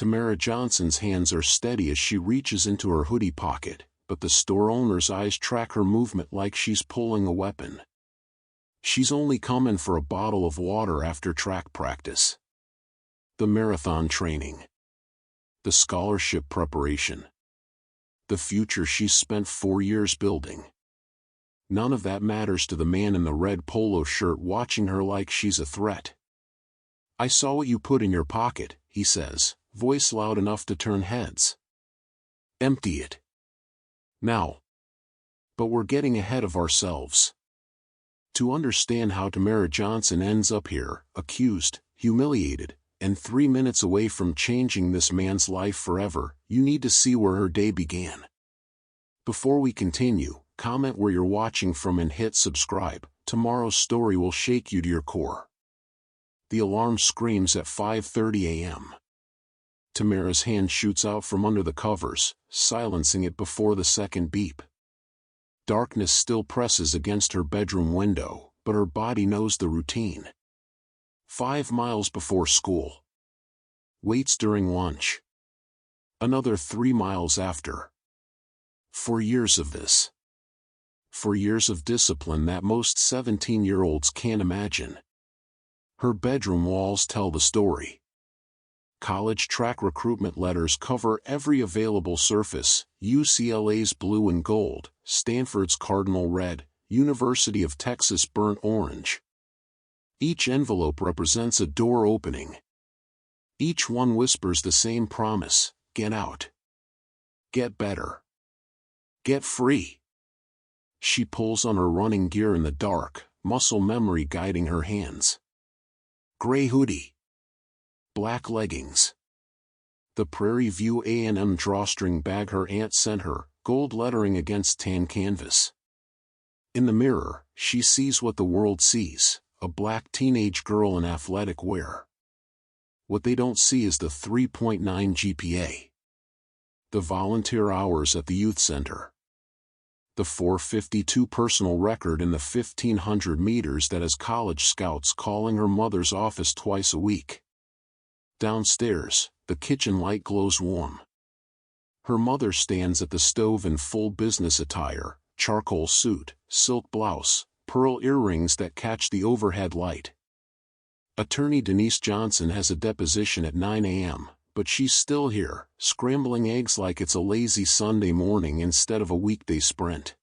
Tamara Johnson's hands are steady as she reaches into her hoodie pocket, but the store owner's eyes track her movement like she's pulling a weapon. She's only coming for a bottle of water after track practice. The marathon training. The scholarship preparation. The future she's spent 4 years building. None of that matters to the man in the red polo shirt watching her like she's a threat. "I saw what you put in your pocket," he says, voice loud enough to turn heads. "Empty it. Now." But we're getting ahead of ourselves. To understand how Tamara Johnson ends up here, accused, humiliated, and 3 minutes away from changing this man's life forever, you need to see where her day began. Before we continue, comment where you're watching from and hit subscribe. Tomorrow's story will shake you to your core. The alarm screams at 5:30 a.m. Tamara's hand shoots out from under the covers, silencing it before the second beep. Darkness still presses against her bedroom window, but her body knows the routine. 5 miles before school. Waits during lunch. Another 3 miles after. 4 years of this. 4 years of discipline that most 17-year-olds can't imagine. Her bedroom walls tell the story. College track recruitment letters cover every available surface: UCLA's blue and gold, Stanford's cardinal red, University of Texas burnt orange. Each envelope represents a door opening. Each one whispers the same promise: get out. Get better. Get free. She pulls on her running gear in the dark, muscle memory guiding her hands. Gray hoodie. Black leggings. The Prairie View A&M drawstring bag her aunt sent her, gold lettering against tan canvas. In the mirror, she sees what the world sees: a black teenage girl in athletic wear. What they don't see is the 3.9 GPA. The volunteer hours at the youth center. The 4:52 personal record in the 1,500 meters that has college scouts calling her mother's office twice a week. Downstairs, the kitchen light glows warm. Her mother stands at the stove in full business attire, charcoal suit, silk blouse, pearl earrings that catch the overhead light. Attorney Denise Johnson has a deposition at 9 a.m., but she's still here, scrambling eggs like it's a lazy Sunday morning instead of a weekday sprint.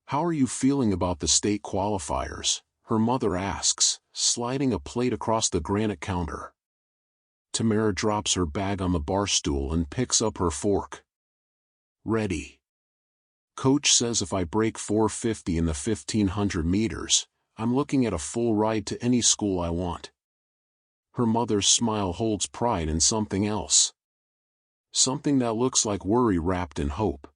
"How are you feeling about the state qualifiers?" her mother asks, sliding a plate across the granite counter. Tamara drops her bag on the bar stool and picks up her fork. "Ready. Coach says if I break 4:50 in the 1,500 meters, I'm looking at a full ride to any school I want." Her mother's smile holds pride in something else. Something that looks like worry wrapped in hope.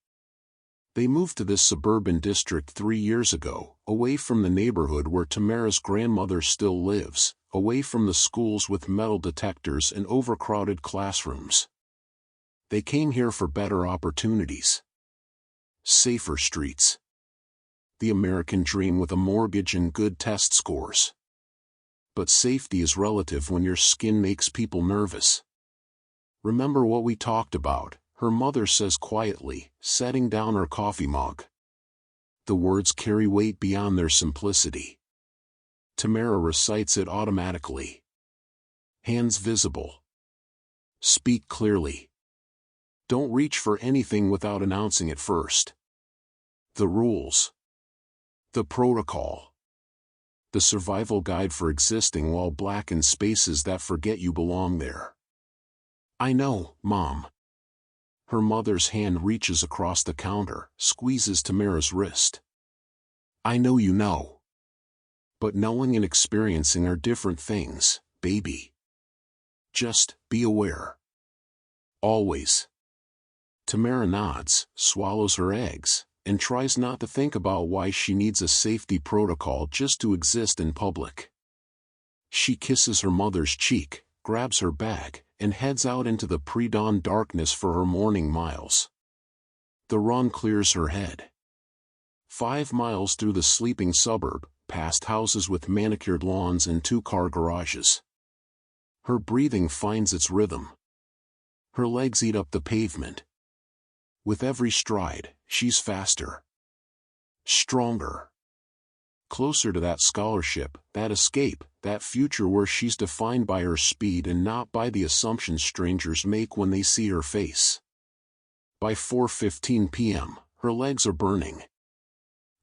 They moved to this suburban district 3 years ago, away from the neighborhood where Tamara's grandmother still lives, away from the schools with metal detectors and overcrowded classrooms. They came here for better opportunities. Safer streets. The American dream with a mortgage and good test scores. But safety is relative when your skin makes people nervous. "Remember what we talked about," her mother says quietly, setting down her coffee mug. The words carry weight beyond their simplicity. Tamara recites it automatically. Hands visible. Speak clearly. Don't reach for anything without announcing it first. The rules. The protocol. The survival guide for existing while black in spaces that forget you belong there. "I know, Mom." Her mother's hand reaches across the counter, squeezes Tamara's wrist. "I know you know. But knowing and experiencing are different things, baby. Just be aware. Always." Tamara nods, swallows her eggs, and tries not to think about why she needs a safety protocol just to exist in public. She kisses her mother's cheek, grabs her bag, and heads out into the pre-dawn darkness for her morning miles. The run clears her head. 5 miles through the sleeping suburb, past houses with manicured lawns and 2-car garages. Her breathing finds its rhythm. Her legs eat up the pavement. With every stride, she's faster. Stronger. Closer to that scholarship, that escape, that future where she's defined by her speed and not by the assumptions strangers make when they see her face. By 4:15 p.m., her legs are burning.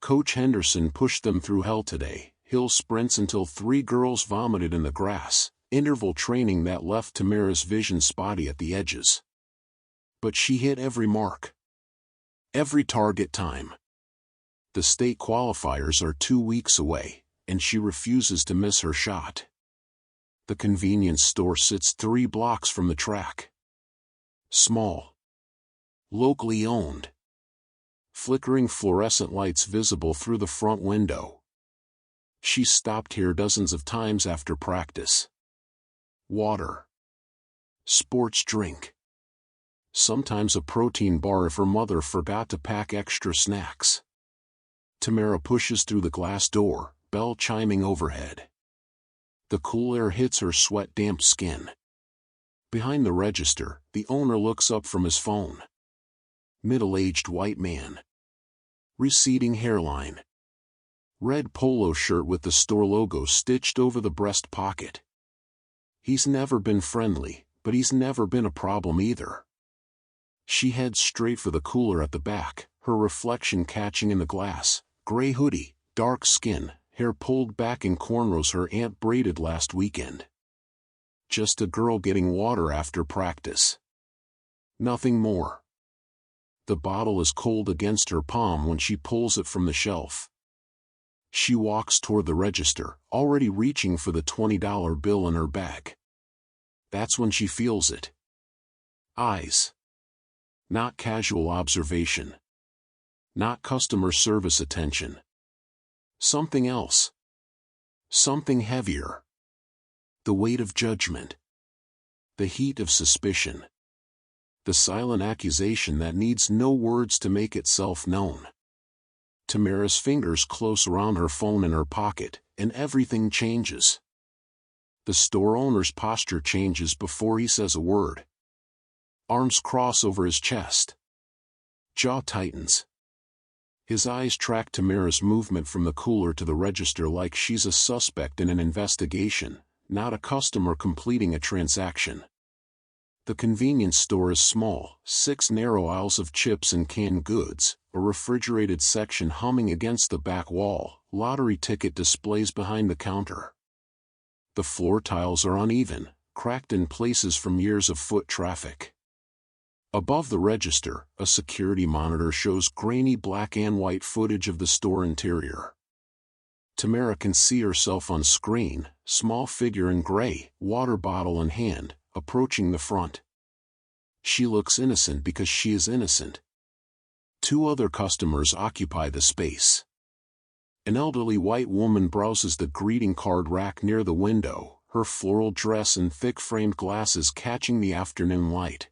Coach Henderson pushed them through hell today, hill sprints until 3 girls vomited in the grass, interval training that left Tamara's vision spotty at the edges. But she hit every mark. Every target time. The state qualifiers are 2 weeks away, and she refuses to miss her shot. The convenience store sits 3 blocks from the track. Small. Locally owned. Flickering fluorescent lights visible through the front window. She's stopped here dozens of times after practice. Water. Sports drink. Sometimes a protein bar if her mother forgot to pack extra snacks. Tamara pushes through the glass door, bell chiming overhead. The cool air hits her sweat-damp skin. Behind the register, the owner looks up from his phone. Middle-aged white man. Receding hairline. Red polo shirt with the store logo stitched over the breast pocket. He's never been friendly, but he's never been a problem either. She heads straight for the cooler at the back, her reflection catching in the glass. Gray hoodie, dark skin, hair pulled back in cornrows her aunt braided last weekend. Just a girl getting water after practice. Nothing more. The bottle is cold against her palm when she pulls it from the shelf. She walks toward the register, already reaching for the $20 bill in her bag. That's when she feels it. Eyes. Not casual observation. Not customer service attention. Something else. Something heavier. The weight of judgment. The heat of suspicion. The silent accusation that needs no words to make itself known. Tamara's fingers close around her phone in her pocket, and everything changes. The store owner's posture changes before he says a word. Arms cross over his chest. Jaw tightens. His eyes track Tamara's movement from the cooler to the register like she's a suspect in an investigation, not a customer completing a transaction. The convenience store is small, 6 narrow aisles of chips and canned goods, a refrigerated section humming against the back wall, lottery ticket displays behind the counter. The floor tiles are uneven, cracked in places from years of foot traffic. Above the register, a security monitor shows grainy black and white footage of the store interior. Tamara can see herself on screen, small figure in gray, water bottle in hand, approaching the front. She looks innocent because she is innocent. 2 other customers occupy the space. An elderly white woman browses the greeting card rack near the window, her floral dress and thick-framed glasses catching the afternoon light.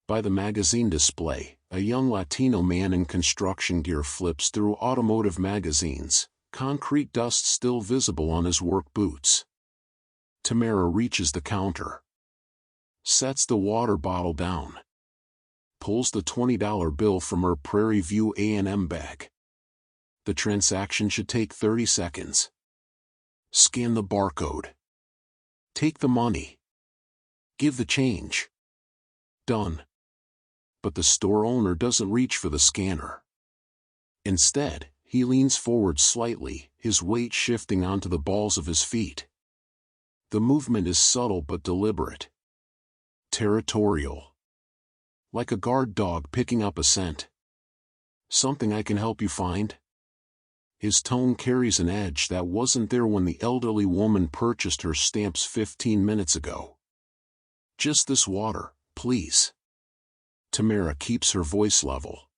By the magazine display, a young Latino man in construction gear flips through automotive magazines, concrete dust still visible on his work boots. Tamara reaches the counter. Sets the water bottle down. Pulls the $20 bill from her Prairie View A&M bag. The transaction should take 30 seconds. Scan the barcode. Take the money. Give the change. Done. But the store owner doesn't reach for the scanner. Instead, he leans forward slightly, his weight shifting onto the balls of his feet. The movement is subtle but deliberate. Territorial. Like a guard dog picking up a scent. Something I can help you find? His tone carries an edge that wasn't there when the elderly woman purchased her stamps 15 minutes ago. Just this water, please. Tamara keeps her voice level.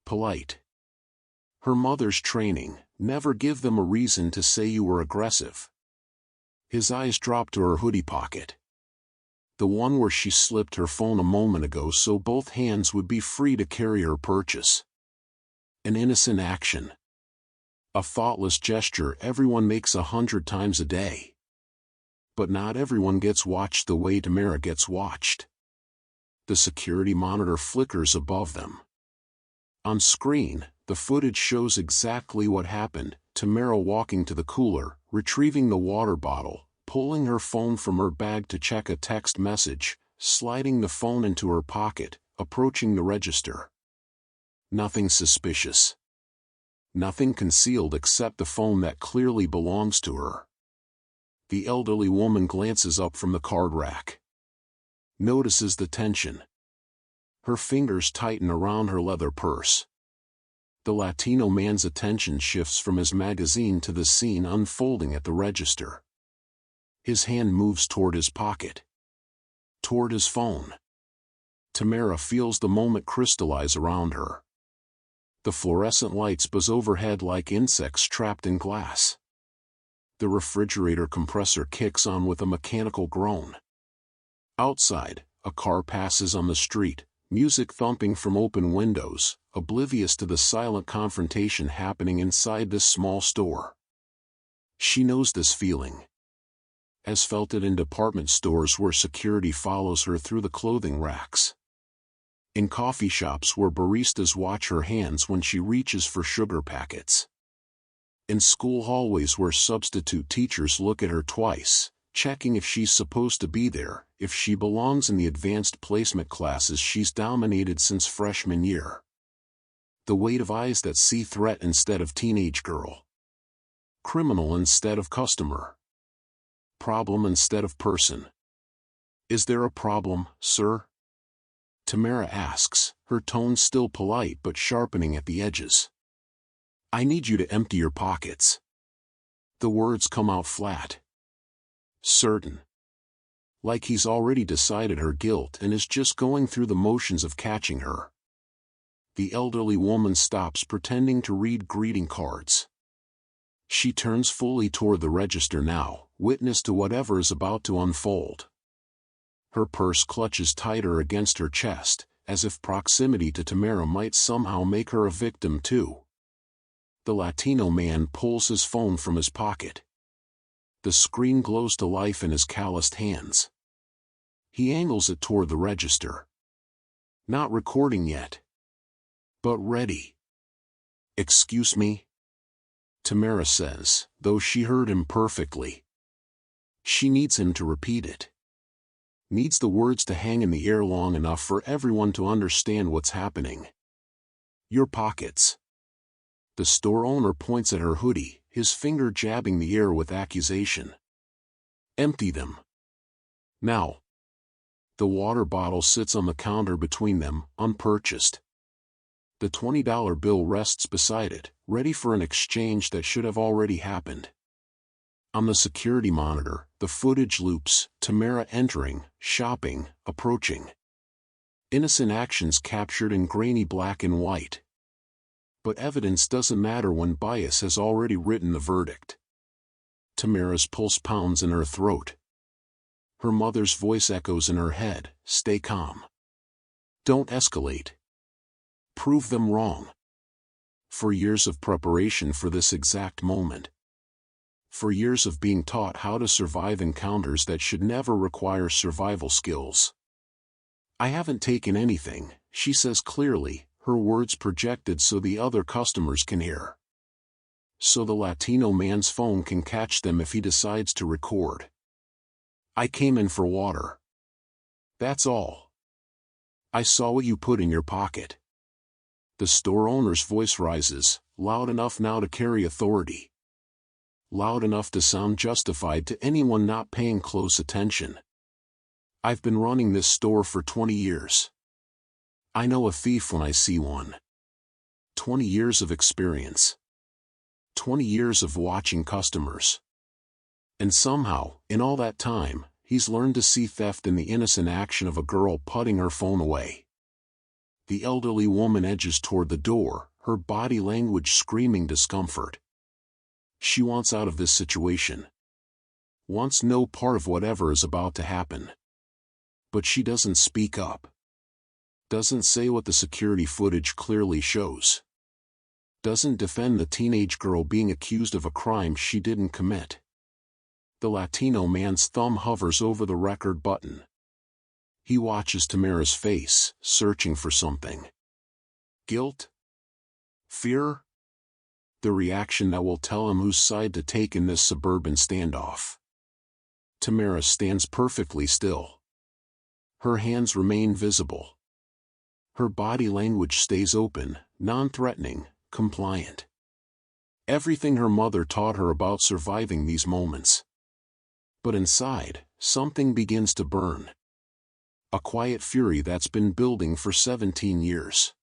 Polite. Her mother's training, never give them a reason to say you were aggressive. His eyes drop to her hoodie pocket. The one where she slipped her phone a moment ago so both hands would be free to carry her purchase. An innocent action. A thoughtless gesture everyone makes 100 times a day. But not everyone gets watched the way Tamara gets watched. The security monitor flickers above them. On screen, the footage shows exactly what happened: Tamara walking to the cooler, retrieving the water bottle, pulling her phone from her bag to check a text message, sliding the phone into her pocket, approaching the register. Nothing suspicious. Nothing concealed except the phone that clearly belongs to her. The elderly woman glances up from the card rack. Notices the tension. Her fingers tighten around her leather purse. The Latino man's attention shifts from his magazine to the scene unfolding at the register. His hand moves toward his pocket. Toward his phone. Tamara feels the moment crystallize around her. The fluorescent lights buzz overhead like insects trapped in glass. The refrigerator compressor kicks on with a mechanical groan. Outside, a car passes on the street, music thumping from open windows, oblivious to the silent confrontation happening inside this small store. She knows this feeling. Has felt it in department stores where security follows her through the clothing racks. In coffee shops where baristas watch her hands when she reaches for sugar packets. In school hallways where substitute teachers look at her twice, checking if she's supposed to be there, if she belongs in the advanced placement classes she's dominated since freshman year. The weight of eyes that see threat instead of teenage girl. Criminal instead of customer. Problem instead of person. Is there a problem, sir? Tamara asks, her tone still polite but sharpening at the edges. I need you to empty your pockets. The words come out flat. Certain. Like he's already decided her guilt and is just going through the motions of catching her. The elderly woman stops pretending to read greeting cards. She turns fully toward the register now, witness to whatever is about to unfold. Her purse clutches tighter against her chest, as if proximity to Tamara might somehow make her a victim too. The Latino man pulls his phone from his pocket. The screen glows to life in his calloused hands. He angles it toward the register. Not recording yet. But ready. Excuse me? Tamara says, though she heard him perfectly. She needs him to repeat it. Needs the words to hang in the air long enough for everyone to understand what's happening. Your pockets. The store owner points at her hoodie, his finger jabbing the air with accusation. Empty them. Now. The water bottle sits on the counter between them, unpurchased. The $20 bill rests beside it, ready for an exchange that should have already happened. On the security monitor, the footage loops, Tamara entering, shopping, approaching. Innocent actions captured in grainy black and white. But evidence doesn't matter when bias has already written the verdict. Tamara's pulse pounds in her throat. Her mother's voice echoes in her head, stay calm. Don't escalate. Prove them wrong. For years of preparation for this exact moment. For years of being taught how to survive encounters that should never require survival skills. I haven't taken anything, she says clearly, her words projected so the other customers can hear. So the Latino man's phone can catch them if he decides to record. I came in for water. That's all. I saw what you put in your pocket. The store owner's voice rises, loud enough now to carry authority. Loud enough to sound justified to anyone not paying close attention. I've been running this store for 20 years. I know a thief when I see one. 20 years of experience. 20 years of watching customers. And somehow, in all that time, he's learned to see theft in the innocent action of a girl putting her phone away. The elderly woman edges toward the door, her body language screaming discomfort. She wants out of this situation. Wants no part of whatever is about to happen. But she doesn't speak up. Doesn't say what the security footage clearly shows. Doesn't defend the teenage girl being accused of a crime she didn't commit. The Latino man's thumb hovers over the record button. He watches Tamara's face, searching for something. Guilt? Fear? The reaction that will tell him whose side to take in this suburban standoff. Tamara stands perfectly still. Her hands remain visible. Her body language stays open, non-threatening, compliant. Everything her mother taught her about surviving these moments. But inside, something begins to burn. A quiet fury that's been building for 17 years.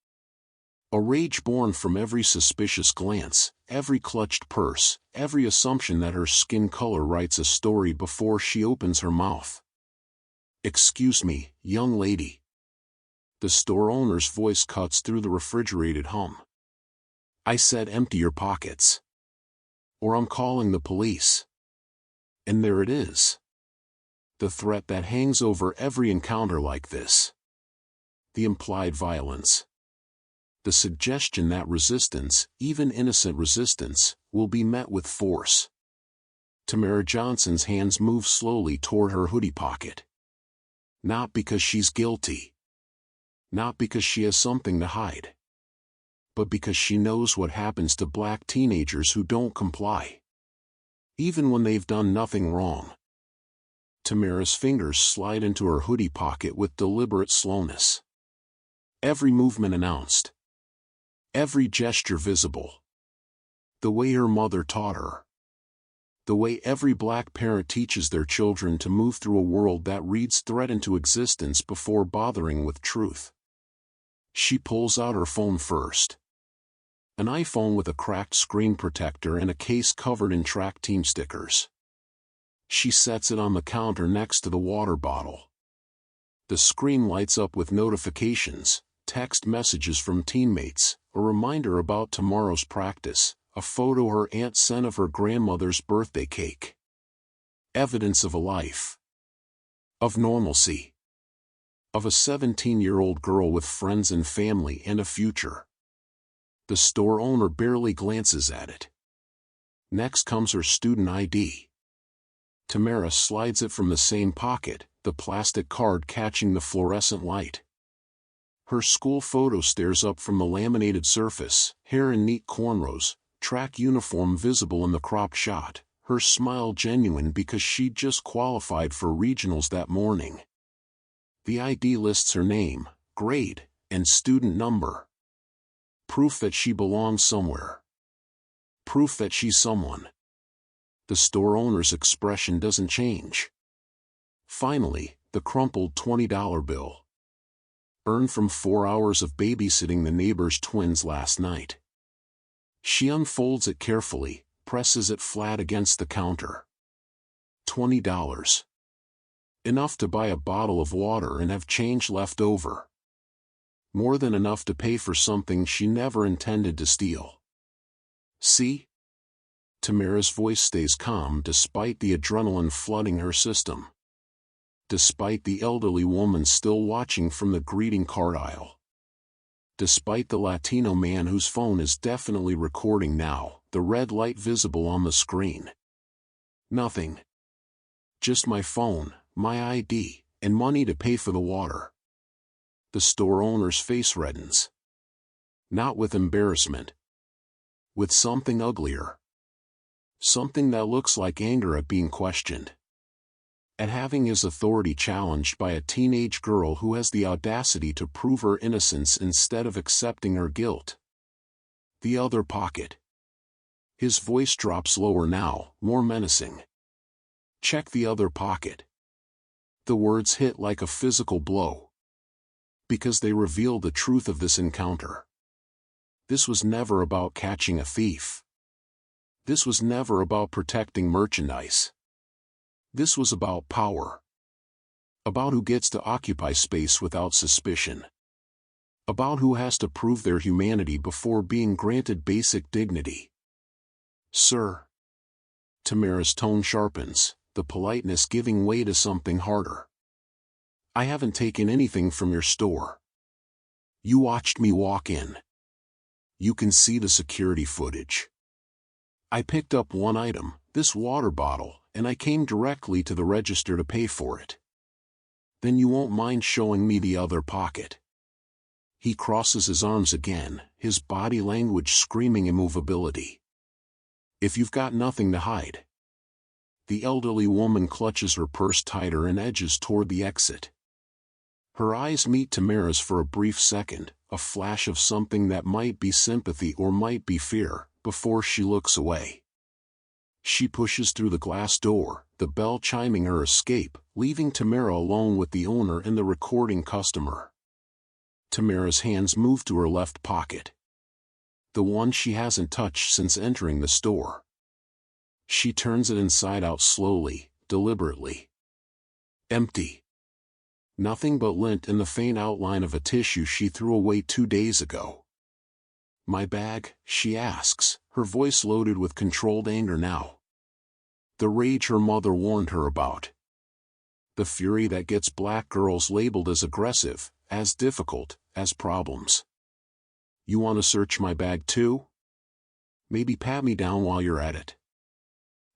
A rage born from every suspicious glance, every clutched purse, every assumption that her skin color writes a story before she opens her mouth. "Excuse me, young lady." The store owner's voice cuts through the refrigerated hum. "I said empty your pockets. Or I'm calling the police." And there it is. The threat that hangs over every encounter like this. The implied violence. The suggestion that resistance, even innocent resistance, will be met with force. Tamara Johnson's hands move slowly toward her hoodie pocket. Not because she's guilty. Not because she has something to hide. But because she knows what happens to black teenagers who don't comply. Even when they've done nothing wrong. Tamara's fingers slide into her hoodie pocket with deliberate slowness. Every movement announced. Every gesture visible. The way her mother taught her. The way every black parent teaches their children to move through a world that reads threat into existence before bothering with truth. She pulls out her phone first. An iPhone with a cracked screen protector and a case covered in track team stickers. She sets it on the counter next to the water bottle. The screen lights up with notifications, text messages from teammates, a reminder about tomorrow's practice, a photo her aunt sent of her grandmother's birthday cake. Evidence of a life. Of normalcy. Of a 17-year-old girl with friends and family and a future. The store owner barely glances at it. Next comes her student ID. Tamara slides it from the same pocket, the plastic card catching the fluorescent light. Her school photo stares up from the laminated surface, hair in neat cornrows, track uniform visible in the cropped shot, her smile genuine because she'd just qualified for regionals that morning. The ID lists her name, grade, and student number. Proof that she belongs somewhere. Proof that she's someone. The store owner's expression doesn't change. Finally, the crumpled $20 bill. Earned from 4 hours of babysitting the neighbor's twins last night. She unfolds it carefully, presses it flat against the counter. $20. Enough to buy a bottle of water and have change left over. More than enough to pay for something she never intended to steal. See? Tamara's voice stays calm despite the adrenaline flooding her system. Despite the elderly woman still watching from the greeting card aisle. Despite the Latino man whose phone is definitely recording now, the red light visible on the screen. Nothing. Just my phone, my ID, and money to pay for the water. The store owner's face reddens. Not with embarrassment. With something uglier. Something that looks like anger at being questioned. At having his authority challenged by a teenage girl who has the audacity to prove her innocence instead of accepting her guilt. The other pocket. His voice drops lower now, more menacing. Check the other pocket. The words hit like a physical blow. Because they reveal the truth of this encounter. This was never about catching a thief. This was never about protecting merchandise. This was about power. About who gets to occupy space without suspicion. About who has to prove their humanity before being granted basic dignity. Sir. Tamara's tone sharpens, the politeness giving way to something harder. I haven't taken anything from your store. You watched me walk in. You can see the security footage. I picked up one item, this water bottle, and I came directly to the register to pay for it. Then you won't mind showing me the other pocket. He crosses his arms again, his body language screaming immovability. If you've got nothing to hide. The elderly woman clutches her purse tighter and edges toward the exit. Her eyes meet Tamara's for a brief second, a flash of something that might be sympathy or might be fear, before she looks away. She pushes through the glass door, the bell chiming her escape, leaving Tamara alone with the owner and the recording customer. Tamara's hands move to her left pocket. The one she hasn't touched since entering the store. She turns it inside out slowly, deliberately. Empty. Nothing but lint and the faint outline of a tissue she threw away 2 days ago. My bag, she asks, her voice loaded with controlled anger now. The rage her mother warned her about. The fury that gets black girls labeled as aggressive, as difficult, as problems. You want to search my bag too? Maybe pat me down while you're at it.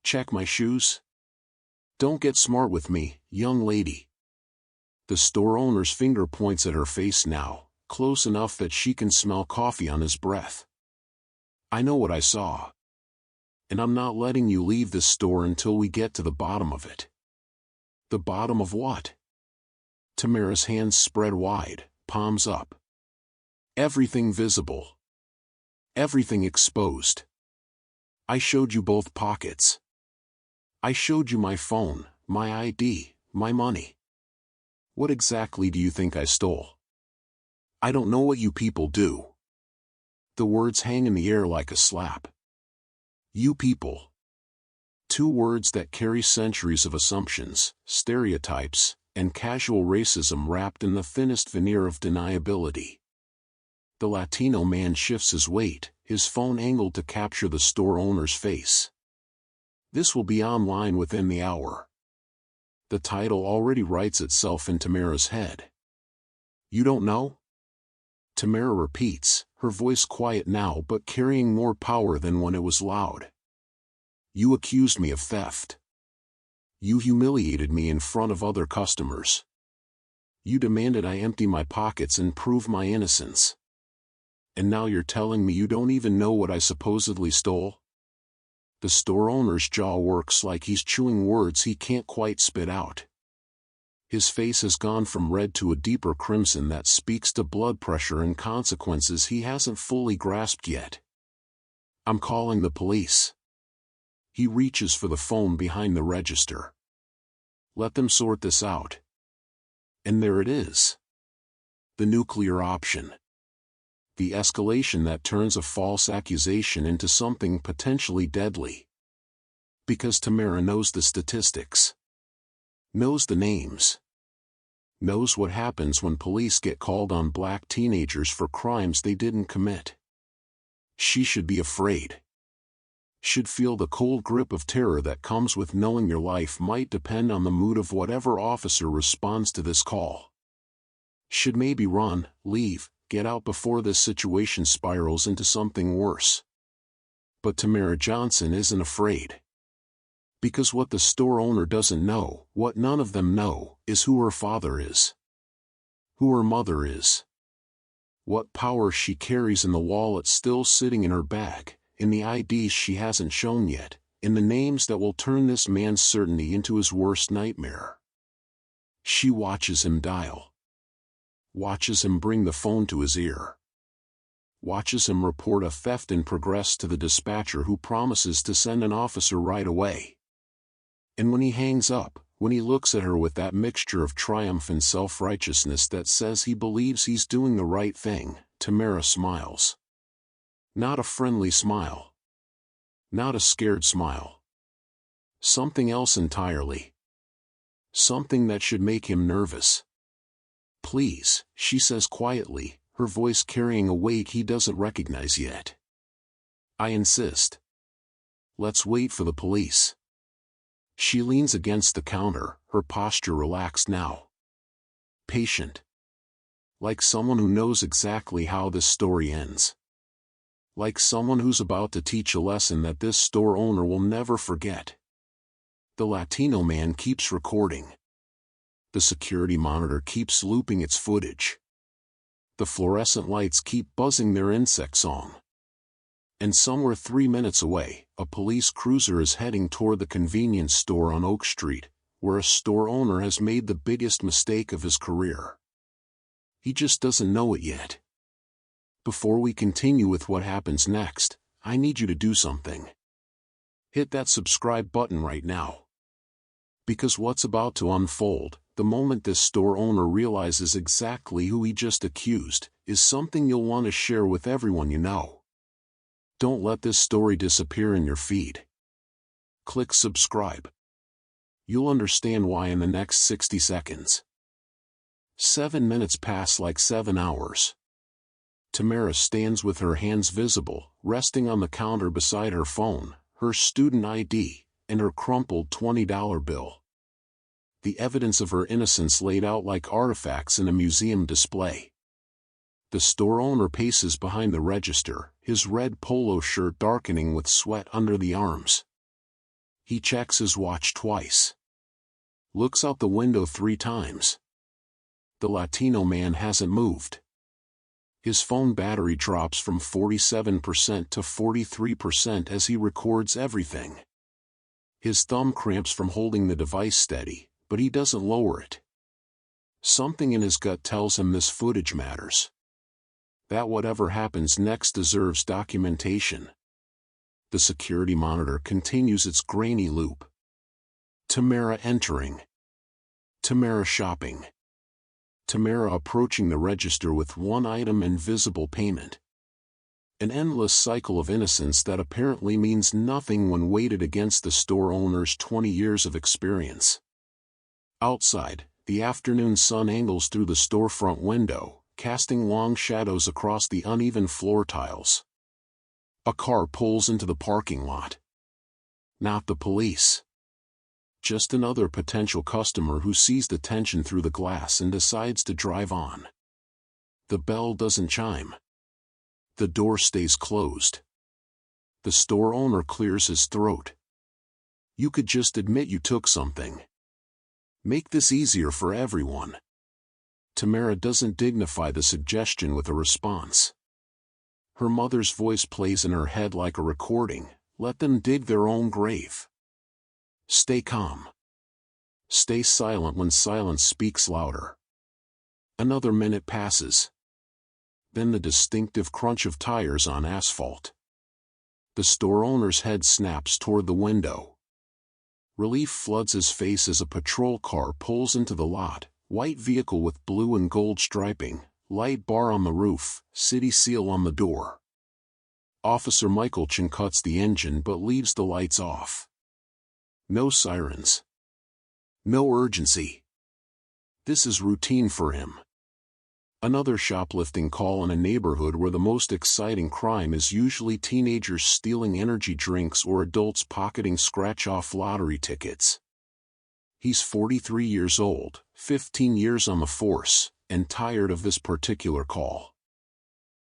Check my shoes? Don't get smart with me, young lady. The store owner's finger points at her face now, close enough that she can smell coffee on his breath. I know what I saw. And I'm not letting you leave this store until we get to the bottom of it. The bottom of what? Tamara's hands spread wide, palms up. Everything visible. Everything exposed. I showed you both pockets. I showed you my phone, my ID, my money. What exactly do you think I stole? I don't know what you people do. The words hang in the air like a slap. You people. 2 words that carry centuries of assumptions, stereotypes, and casual racism wrapped in the thinnest veneer of deniability. The Latino man shifts his weight, his phone angled to capture the store owner's face. This will be online within the hour. The title already writes itself in Tamara's head. You don't know? Tamara repeats, her voice quiet now but carrying more power than when it was loud. You accused me of theft. You humiliated me in front of other customers. You demanded I empty my pockets and prove my innocence. And now you're telling me you don't even know what I supposedly stole? The store owner's jaw works like he's chewing words he can't quite spit out. His face has gone from red to a deeper crimson that speaks to blood pressure and consequences he hasn't fully grasped yet. I'm calling the police. He reaches for the phone behind the register. Let them sort this out. And there it is. The nuclear option. The escalation that turns a false accusation into something potentially deadly. Because Tamara knows the statistics. Knows the names. Knows what happens when police get called on black teenagers for crimes they didn't commit. She should be afraid. Should feel the cold grip of terror that comes with knowing your life might depend on the mood of whatever officer responds to this call. Should maybe run, leave, get out before this situation spirals into something worse. But Tamara Johnson isn't afraid. Because what the store owner doesn't know, what none of them know, is who her father is. Who her mother is. What power she carries in the wallet still sitting in her bag, in the IDs she hasn't shown yet, in the names that will turn this man's certainty into his worst nightmare. She watches him dial. Watches him bring the phone to his ear. Watches him report a theft in progress to the dispatcher who promises to send an officer right away. And when he hangs up, when he looks at her with that mixture of triumph and self-righteousness that says he believes he's doing the right thing, Tamara smiles. Not a friendly smile. Not a scared smile. Something else entirely. Something that should make him nervous. Please, she says quietly, her voice carrying a weight he doesn't recognize yet. I insist. Let's wait for the police. She leans against the counter, her posture relaxed now. Patient. Like someone who knows exactly how this story ends. Like someone who's about to teach a lesson that this store owner will never forget. The Latino man keeps recording. The security monitor keeps looping its footage. The fluorescent lights keep buzzing their insect song. And somewhere 3 minutes away, a police cruiser is heading toward the convenience store on Oak Street, where a store owner has made the biggest mistake of his career. He just doesn't know it yet. Before we continue with what happens next, I need you to do something. Hit that subscribe button right now. Because what's about to unfold, the moment this store owner realizes exactly who he just accused, is something you'll want to share with everyone you know. Don't let this story disappear in your feed. Click subscribe. You'll understand why in the next 60 seconds. 7 minutes pass like 7 hours. Tamara stands with her hands visible, resting on the counter beside her phone, her student ID, and her crumpled $20 bill. The evidence of her innocence laid out like artifacts in a museum display. The store owner paces behind the register, his red polo shirt darkening with sweat under the arms. He checks his watch twice. Looks out the window 3 times. The Latino man hasn't moved. His phone battery drops from 47% to 43% as he records everything. His thumb cramps from holding the device steady, but he doesn't lower it. Something in his gut tells him this footage matters. That whatever happens next deserves documentation. The security monitor continues its grainy loop. Tamara entering. Tamara shopping. Tamara approaching the register with one item and visible payment. An endless cycle of innocence that apparently means nothing when weighted against the store owner's 20 years of experience. Outside, the afternoon sun angles through the storefront window, casting long shadows across the uneven floor tiles. A car pulls into the parking lot. Not the police. Just another potential customer who sees the tension through the glass and decides to drive on. The bell doesn't chime. The door stays closed. The store owner clears his throat. You could just admit you took something. Make this easier for everyone. Tamara doesn't dignify the suggestion with a response. Her mother's voice plays in her head like a recording. Let them dig their own grave. Stay calm. Stay silent when silence speaks louder. Another minute passes. Then the distinctive crunch of tires on asphalt. The store owner's head snaps toward the window. Relief floods his face as a patrol car pulls into the lot, white vehicle with blue and gold striping, light bar on the roof, city seal on the door. Officer Michelchin cuts the engine but leaves the lights off. No sirens. No urgency. This is routine for him. Another shoplifting call in a neighborhood where the most exciting crime is usually teenagers stealing energy drinks or adults pocketing scratch-off lottery tickets. He's 43 years old, 15 years on the force, and tired of this particular call.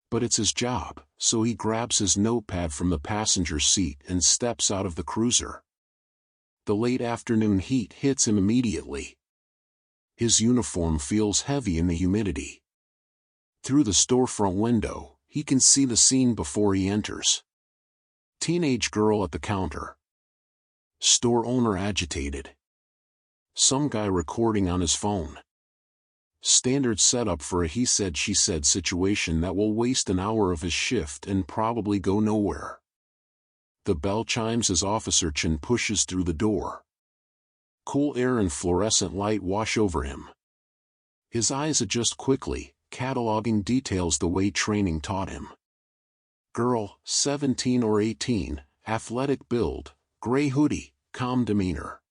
But it's his job, so he grabs his notepad from the passenger seat and steps out of the cruiser. The late afternoon heat hits him immediately. His uniform feels heavy in the humidity. Through the storefront window, he can see the scene before he enters. Teenage girl at the counter. Store owner agitated. Some guy recording on his phone. Standard setup for a he said she said situation that will waste an hour of his shift and probably go nowhere. The bell chimes as Officer Chin pushes through the door. Cool air and fluorescent light wash over him. His eyes adjust quickly, cataloging details the way training taught him. Girl, 17 or 18, athletic build, gray hoodie, calm demeanor.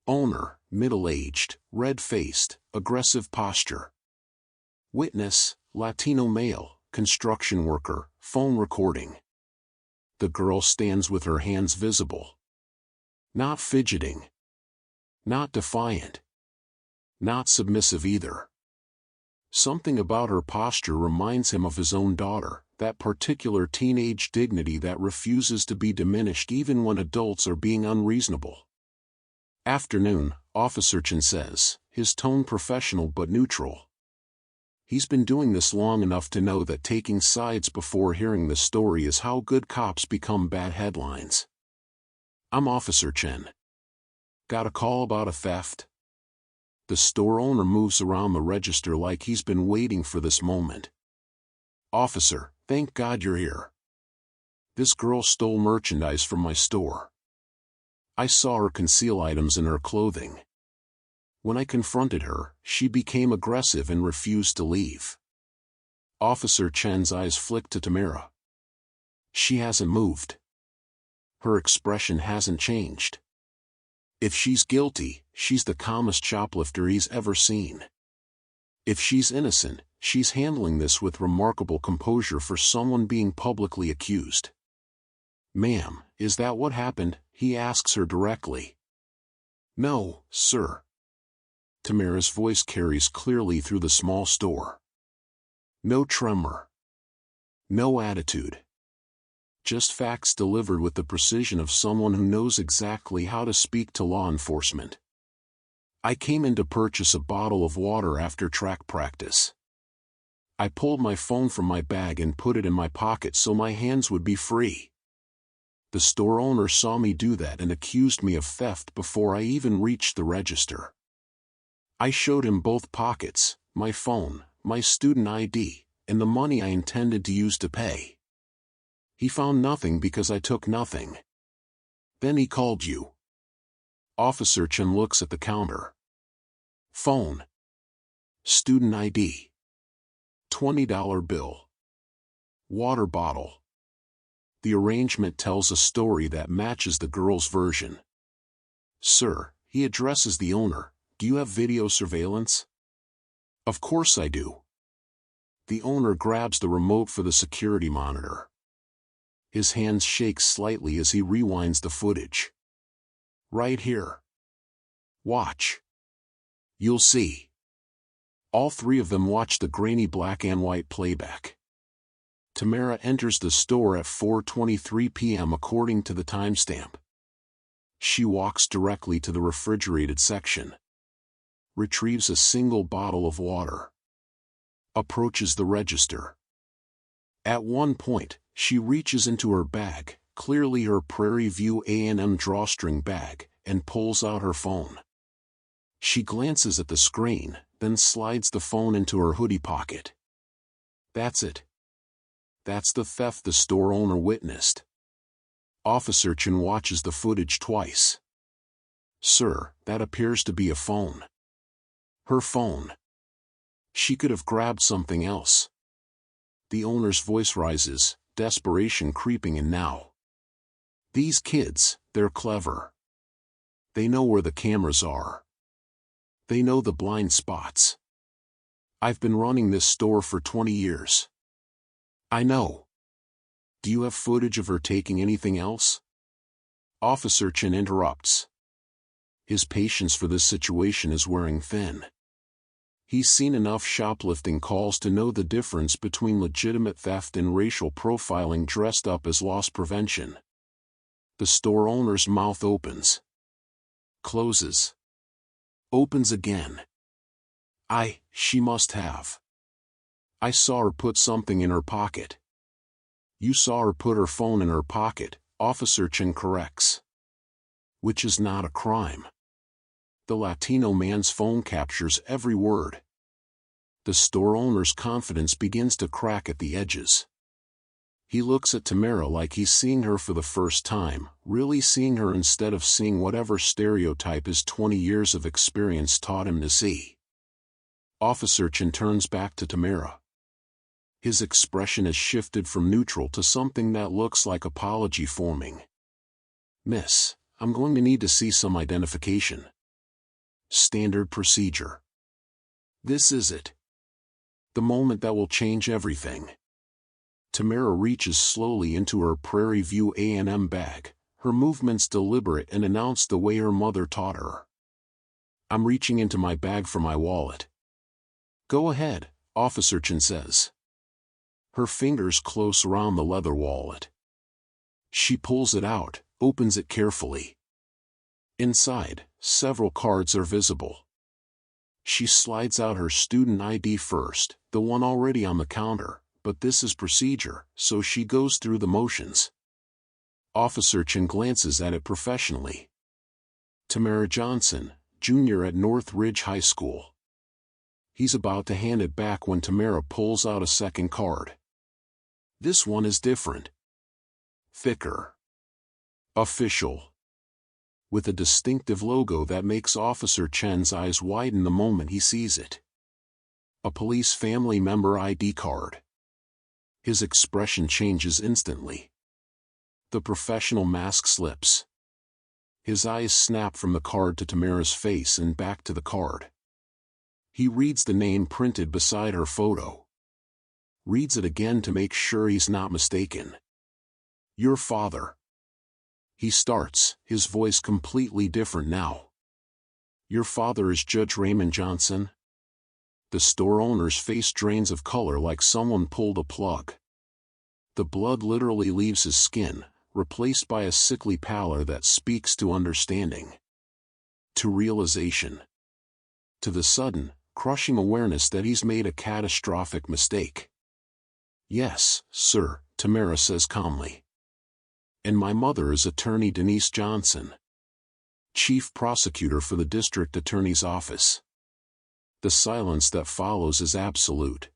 Owner, middle-aged, red-faced, aggressive posture. Witness, Latino male, construction worker, phone recording. The girl stands with her hands visible. Not fidgeting. Not defiant. Not submissive either. Something about her posture reminds him of his own daughter, that particular teenage dignity that refuses to be diminished even when adults are being unreasonable. Afternoon, Officer Chen says, his tone professional but neutral. He's been doing this long enough to know that taking sides before hearing the story is how good cops become bad headlines. I'm Officer Chen. Got a call about a theft? The store owner moves around the register like he's been waiting for this moment. Officer, thank God you're here. This girl stole merchandise from my store. I saw her conceal items in her clothing. When I confronted her, she became aggressive and refused to leave. Officer Chen's eyes flicked to Tamara. She hasn't moved. Her expression hasn't changed. If she's guilty, she's the calmest shoplifter he's ever seen. If she's innocent, she's handling this with remarkable composure for someone being publicly accused. Ma'am, is that what happened? He asks her directly. No, sir. Tamara's voice carries clearly through the small store. No tremor. No attitude. Just facts delivered with the precision of someone who knows exactly how to speak to law enforcement. I came in to purchase a bottle of water after track practice. I pulled my phone from my bag and put it in my pocket so my hands would be free. The store owner saw me do that and accused me of theft before I even reached the register. I showed him both pockets, my phone, my student ID, and the money I intended to use to pay. He found nothing because I took nothing. Then he called you. Officer Chen looks at the counter. Phone. Student ID. $20 bill. Water bottle. The arrangement tells a story that matches the girl's version. Sir, he addresses the owner. Do you have video surveillance? Of course I do. The owner grabs the remote for the security monitor. His hands shake slightly as he rewinds the footage. Right here. Watch. You'll see. All three of them watch the grainy black and white playback. Tamara enters the store at 4:23 p.m. according to the timestamp. She walks directly to the refrigerated section. Retrieves a single bottle of water. Approaches the register. At one point, she reaches into her bag, clearly her Prairie View A&M drawstring bag, and pulls out her phone. She glances at the screen, then slides the phone into her hoodie pocket. That's it. That's the theft the store owner witnessed. Officer Chen watches the footage twice. Sir, that appears to be a phone. Her phone. She could have grabbed something else. The owner's voice rises, desperation creeping in now. These kids, they're clever. They know where the cameras are. They know the blind spots. I've been running this store for 20 years. I know. Do you have footage of her taking anything else? Officer Chen interrupts. His patience for this situation is wearing thin. He's seen enough shoplifting calls to know the difference between legitimate theft and racial profiling dressed up as loss prevention. The store owner's mouth opens. Closes. Opens again. She must have. I saw her put something in her pocket. You saw her put her phone in her pocket, Officer Chen corrects. Which is not a crime. The Latino man's phone captures every word. The store owner's confidence begins to crack at the edges. He looks at Tamara like he's seeing her for the first time, really seeing her instead of seeing whatever stereotype his 20 years of experience taught him to see. Officer Chen turns back to Tamara. His expression has shifted from neutral to something that looks like apology forming. Miss, I'm going to need to see some identification. Standard procedure. This is it. The moment that will change everything. Tamara reaches slowly into her Prairie View A&M bag, her movements deliberate and announced the way her mother taught her. I'm reaching into my bag for my wallet. Go ahead, Officer Chen says. Her fingers close around the leather wallet. She pulls it out, opens it carefully. Inside, several cards are visible. She slides out her student ID first, the one already on the counter, but this is procedure, so she goes through the motions. Officer Chen glances at it professionally. Tamara Johnson, junior at North Ridge High School. He's about to hand it back when Tamara pulls out a second card. This one is different. Thicker. Official. With a distinctive logo that makes Officer Chen's eyes widen the moment he sees it. A police family member ID card. His expression changes instantly. The professional mask slips. His eyes snap from the card to Tamara's face and back to the card. He reads the name printed beside her photo. Reads it again to make sure he's not mistaken. Your father. He starts, his voice completely different now. Your father is Judge Raymond Johnson? The store owner's face drains of color like someone pulled a plug. The blood literally leaves his skin, replaced by a sickly pallor that speaks to understanding. To realization. To the sudden, crushing awareness that he's made a catastrophic mistake. Yes, sir, Tamara says calmly. And my mother is Attorney Denise Johnson, Chief Prosecutor for the District Attorney's Office. The silence that follows is absolute.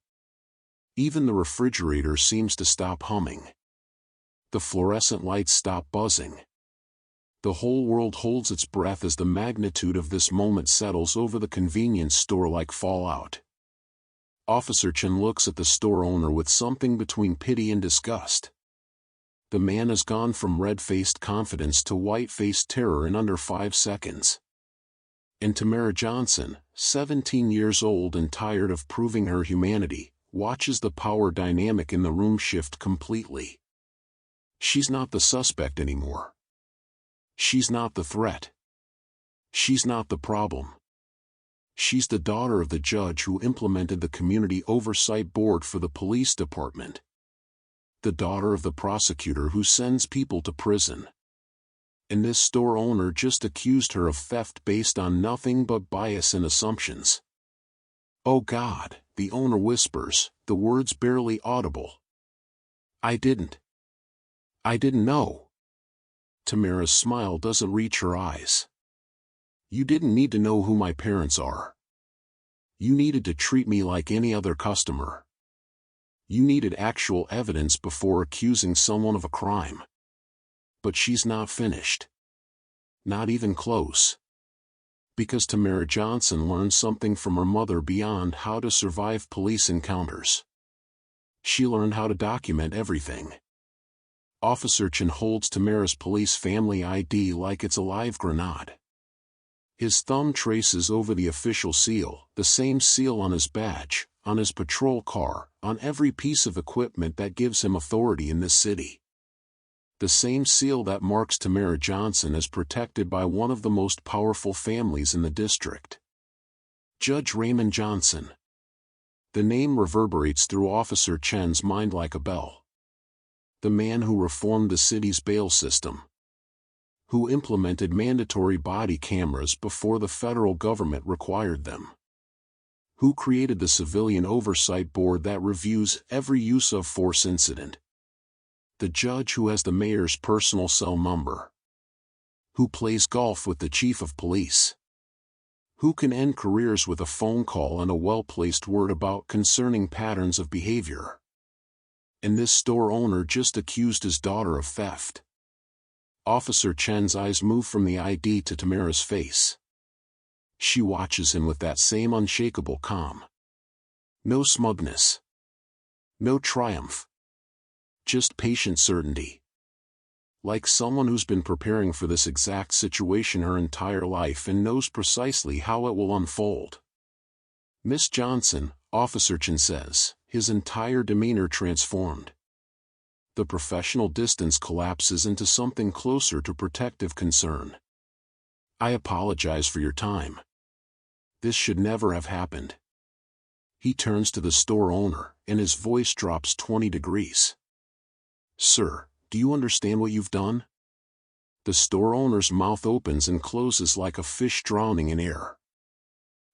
Even the refrigerator seems to stop humming. The fluorescent lights stop buzzing. The whole world holds its breath as the magnitude of this moment settles over the convenience store like fallout. Officer Chen looks at the store owner with something between pity and disgust. The man has gone from red-faced confidence to white-faced terror in under 5 seconds. And Tamara Johnson, 17 years old and tired of proving her humanity, watches the power dynamic in the room shift completely. She's not the suspect anymore. She's not the threat. She's not the problem. She's the daughter of the judge who implemented the Community Oversight Board for the police department. The daughter of the prosecutor who sends people to prison. And this store owner just accused her of theft based on nothing but bias and assumptions. Oh God, the owner whispers, the words barely audible. I didn't know. Tamara's smile doesn't reach her eyes. You didn't need to know who my parents are. You needed to treat me like any other customer. You needed actual evidence before accusing someone of a crime. But she's not finished. Not even close. Because Tamara Johnson learned something from her mother beyond how to survive police encounters. She learned how to document everything. Officer Chen holds Tamara's police family ID like it's a live grenade. His thumb traces over the official seal, the same seal on his badge, on his patrol car, on every piece of equipment that gives him authority in this city. The same seal that marks Tamara Johnson as protected by one of the most powerful families in the district. Judge Raymond Johnson. The name reverberates through Officer Chen's mind like a bell. The man who reformed the city's bail system. Who implemented mandatory body cameras before the federal government required them. Who created the Civilian Oversight Board that reviews every use of force incident. The judge who has the mayor's personal cell number. Who plays golf with the chief of police. Who can end careers with a phone call and a well-placed word about concerning patterns of behavior. And this store owner just accused his daughter of theft. Officer Chen's eyes move from the ID to Tamara's face. She watches him with that same unshakable calm. No smugness. No triumph. Just patient certainty. Like someone who's been preparing for this exact situation her entire life and knows precisely how it will unfold. Miss Johnson, Officer Chen says, his entire demeanor transformed. The professional distance collapses into something closer to protective concern. I apologize for your time. This should never have happened. He turns to the store owner, and his voice drops 20 degrees. Sir, do you understand what you've done? The store owner's mouth opens and closes like a fish drowning in air.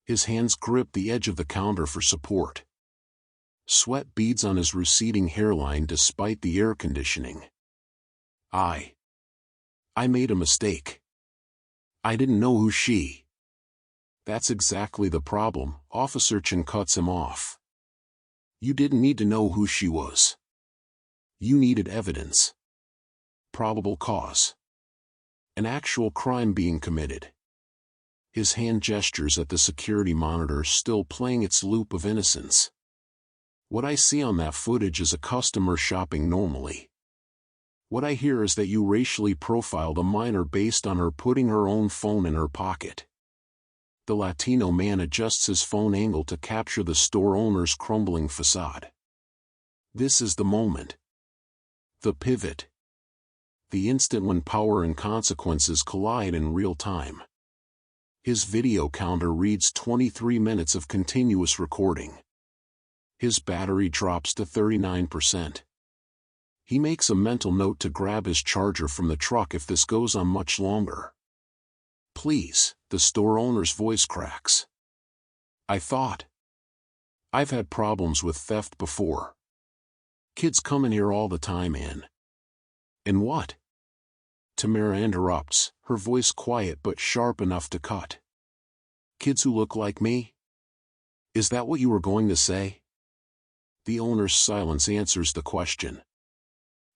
His hands grip the edge of the counter for support. Sweat beads on his receding hairline despite the air conditioning. I made a mistake. I didn't know who she. That's exactly the problem, Officer Chen cuts him off. You didn't need to know who she was. You needed evidence. Probable cause. An actual crime being committed. His hand gestures at the security monitor still playing its loop of innocence. What I see on that footage is a customer shopping normally. What I hear is that you racially profiled a minor based on her putting her own phone in her pocket. The Latino man adjusts his phone angle to capture the store owner's crumbling facade. This is the moment. The pivot. The instant when power and consequences collide in real time. His video counter reads 23 minutes of continuous recording. His battery drops to 39%. He makes a mental note to grab his charger from the truck if this goes on much longer. Please, the store owner's voice cracks. I've had problems with theft before. Kids come in here all the time and what? Tamara interrupts, her voice quiet but sharp enough to cut. Kids who look like me? Is that what you were going to say? The owner's silence answers the question.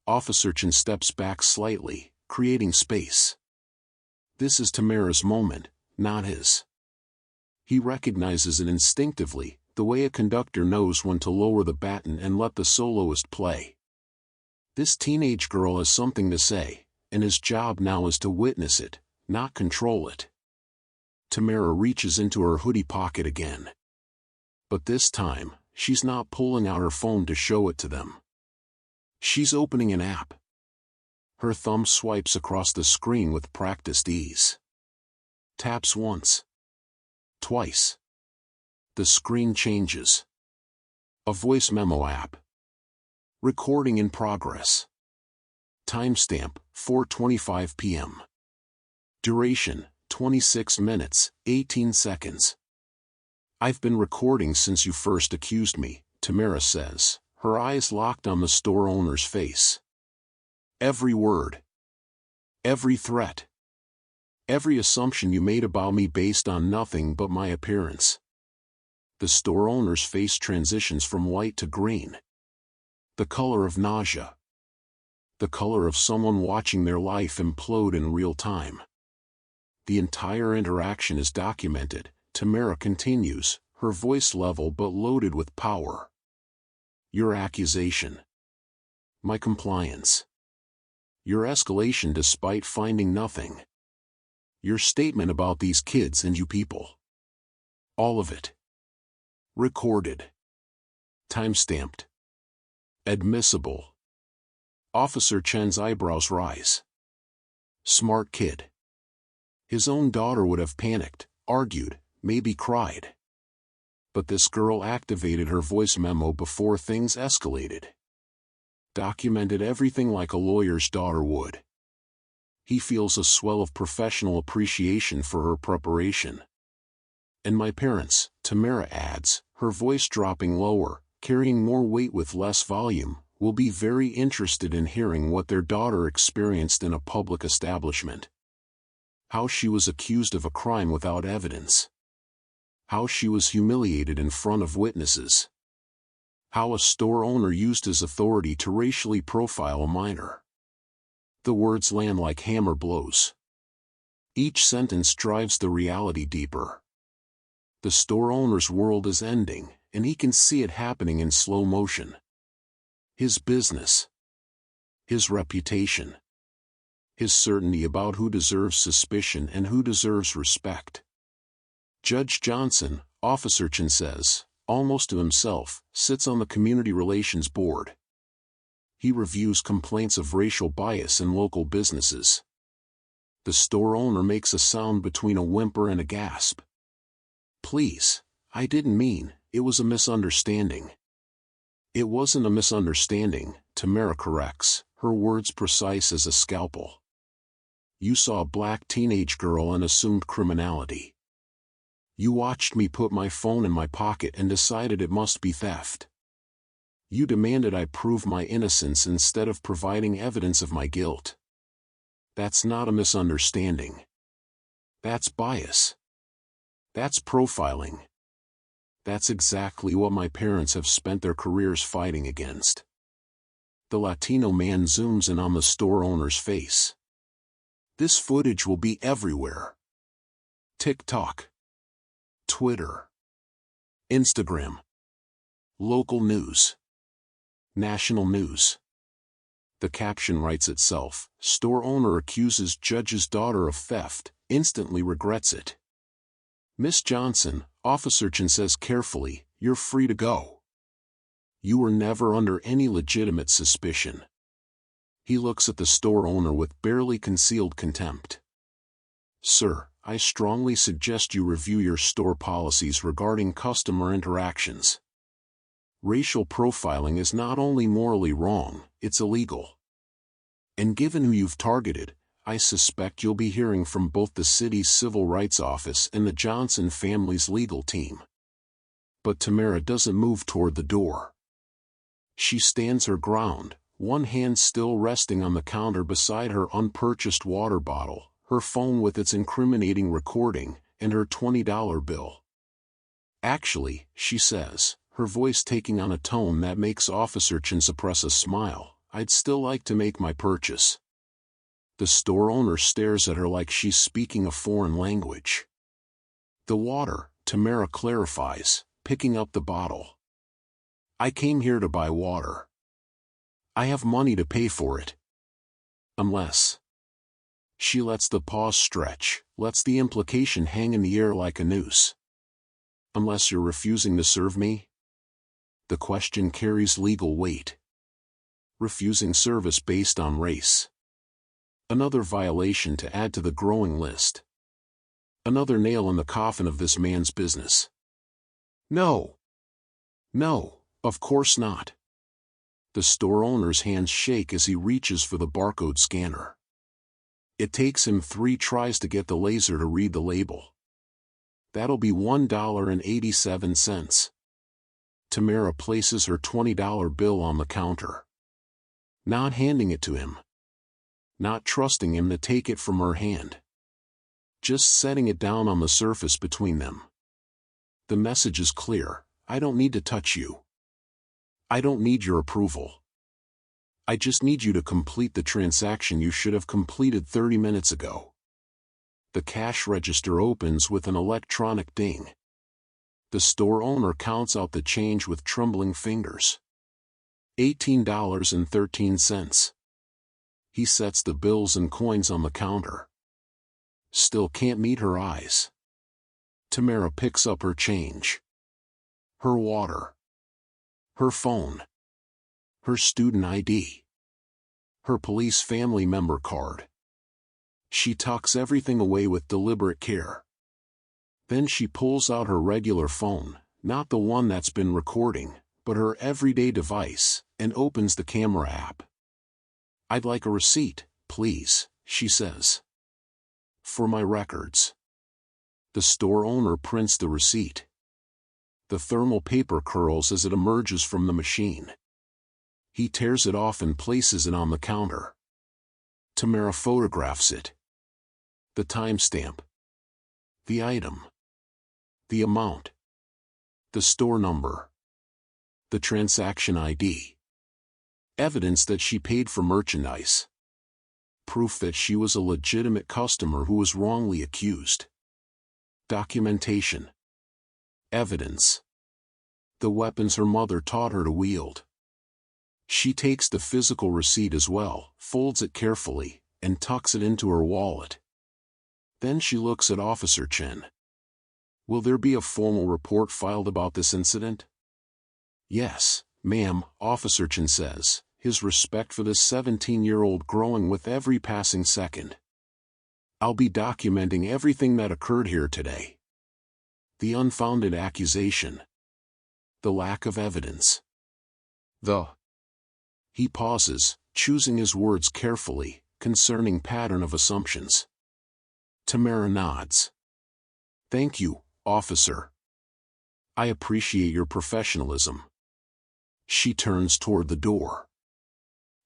Officer Chen steps back slightly, creating space. This is Tamara's moment, not his. He recognizes it instinctively, the way a conductor knows when to lower the baton and let the soloist play. This teenage girl has something to say, and his job now is to witness it, not control it. Tamara reaches into her hoodie pocket again. But this time, she's not pulling out her phone to show it to them. She's opening an app. Her thumb swipes across the screen with practiced ease. Taps once. Twice. The screen changes. A voice memo app. Recording in progress. Timestamp, 4:25 p.m. Duration, 26 minutes, 18 seconds. I've been recording since you first accused me, Tamara says, her eyes locked on the store owner's face. Every word. Every threat. Every assumption you made about me based on nothing but my appearance. The store owner's face transitions from white to green. The color of nausea. The color of someone watching their life implode in real time. The entire interaction is documented, Tamara continues, her voice level but loaded with power. Your accusation. My compliance. Your escalation despite finding nothing. Your statement about these kids and you people. All of it. Recorded. Timestamped. Admissible. Officer Chen's eyebrows rise. Smart kid. His own daughter would have panicked, argued, maybe cried. But this girl activated her voice memo before things escalated. Documented everything like a lawyer's daughter would. He feels a swell of professional appreciation for her preparation. And my parents, Tamara adds, her voice dropping lower, carrying more weight with less volume, will be very interested in hearing what their daughter experienced in a public establishment. How she was accused of a crime without evidence. How she was humiliated in front of witnesses. How a store owner used his authority to racially profile a minor. The words land like hammer blows. Each sentence drives the reality deeper. The store owner's world is ending, and he can see it happening in slow motion. His business. His reputation. His certainty about who deserves suspicion and who deserves respect. Judge Johnson, Officer Chen says, almost to himself, sits on the Community Relations Board. He reviews complaints of racial bias in local businesses. The store owner makes a sound between a whimper and a gasp. Please, I didn't mean, it was a misunderstanding. It wasn't a misunderstanding, Tamara corrects, her words precise as a scalpel. You saw a black teenage girl and assumed criminality. You watched me put my phone in my pocket and decided it must be theft. You demanded I prove my innocence instead of providing evidence of my guilt. That's not a misunderstanding. That's bias. That's profiling. That's exactly what my parents have spent their careers fighting against. The Latino man zooms in on the store owner's face. This footage will be everywhere. TikTok, Twitter, Instagram, local news, national news. The caption writes itself. Store owner accuses judge's daughter of theft, instantly regrets it. Miss Johnson, Officer Chen says carefully, you're free to go. You were never under any legitimate suspicion. He looks at the store owner with barely concealed contempt. Sir, I strongly suggest you review your store policies regarding customer interactions. Racial profiling is not only morally wrong, it's illegal. And given who you've targeted, I suspect you'll be hearing from both the city's civil rights office and the Johnson family's legal team. But Tamara doesn't move toward the door. She stands her ground, one hand still resting on the counter beside her unpurchased water bottle, her phone with its incriminating recording, and her $20 bill. Actually, she says, her voice taking on a tone that makes Officer Chen suppress a smile, I'd still like to make my purchase. The store owner stares at her like she's speaking a foreign language. The water, Tamara clarifies, picking up the bottle. I came here to buy water. I have money to pay for it. Unless. She lets the pause stretch, lets the implication hang in the air like a noose. Unless you're refusing to serve me? The question carries legal weight. Refusing service based on race. Another violation to add to the growing list. Another nail in the coffin of this man's business. No. No, of course not. The store owner's hands shake as he reaches for the barcode scanner. It takes him 3 tries to get the laser to read the label. That'll be $1.87. Tamara places her $20 bill on the counter. Not handing it to him. Not trusting him to take it from her hand. Just setting it down on the surface between them. The message is clear. I don't need to touch you. I don't need your approval. I just need you to complete the transaction you should have completed 30 minutes ago. The cash register opens with an electronic ding. The store owner counts out the change with trembling fingers. $18.13. He sets the bills and coins on the counter. Still can't meet her eyes. Tamara picks up her change. Her water. Her phone. Her student ID. Her police family member card. She tucks everything away with deliberate care. Then she pulls out her regular phone, not the one that's been recording, but her everyday device, and opens the camera app. I'd like a receipt, please, she says. For my records. The store owner prints the receipt. The thermal paper curls as it emerges from the machine. He tears it off and places it on the counter. Tamara photographs it. The timestamp. The item. The amount. The store number. The transaction ID. Evidence that she paid for merchandise. Proof that she was a legitimate customer who was wrongly accused. Documentation. Evidence. The weapons her mother taught her to wield. She takes the physical receipt as well, folds it carefully, and tucks it into her wallet. Then she looks at Officer Chen. Will there be a formal report filed about this incident? Yes, ma'am, Officer Chen says, his respect for this 17-year-old growing with every passing second. I'll be documenting everything that occurred here today. The unfounded accusation. The lack of evidence. He pauses, choosing his words carefully, concerning pattern of assumptions. Tamara nods. Thank you, officer. I appreciate your professionalism. She turns toward the door.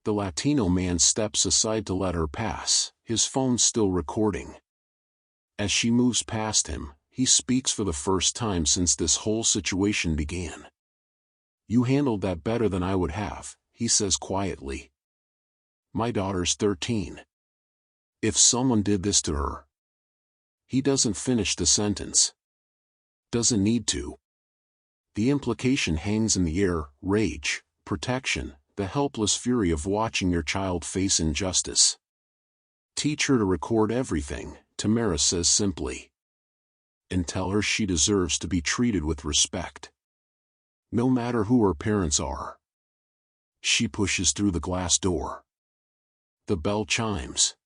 The Latino man steps aside to let her pass, his phone still recording. As she moves past him, he speaks for the first time since this whole situation began. You handled that better than I would have, he says quietly. My daughter's 13. If someone did this to her. He doesn't finish the sentence. Doesn't need to. The implication hangs in the air: rage, protection, the helpless fury of watching your child face injustice. Teach her to record everything, Tamara says simply. And tell her she deserves to be treated with respect. No matter who her parents are. She pushes through the glass door. The bell chimes.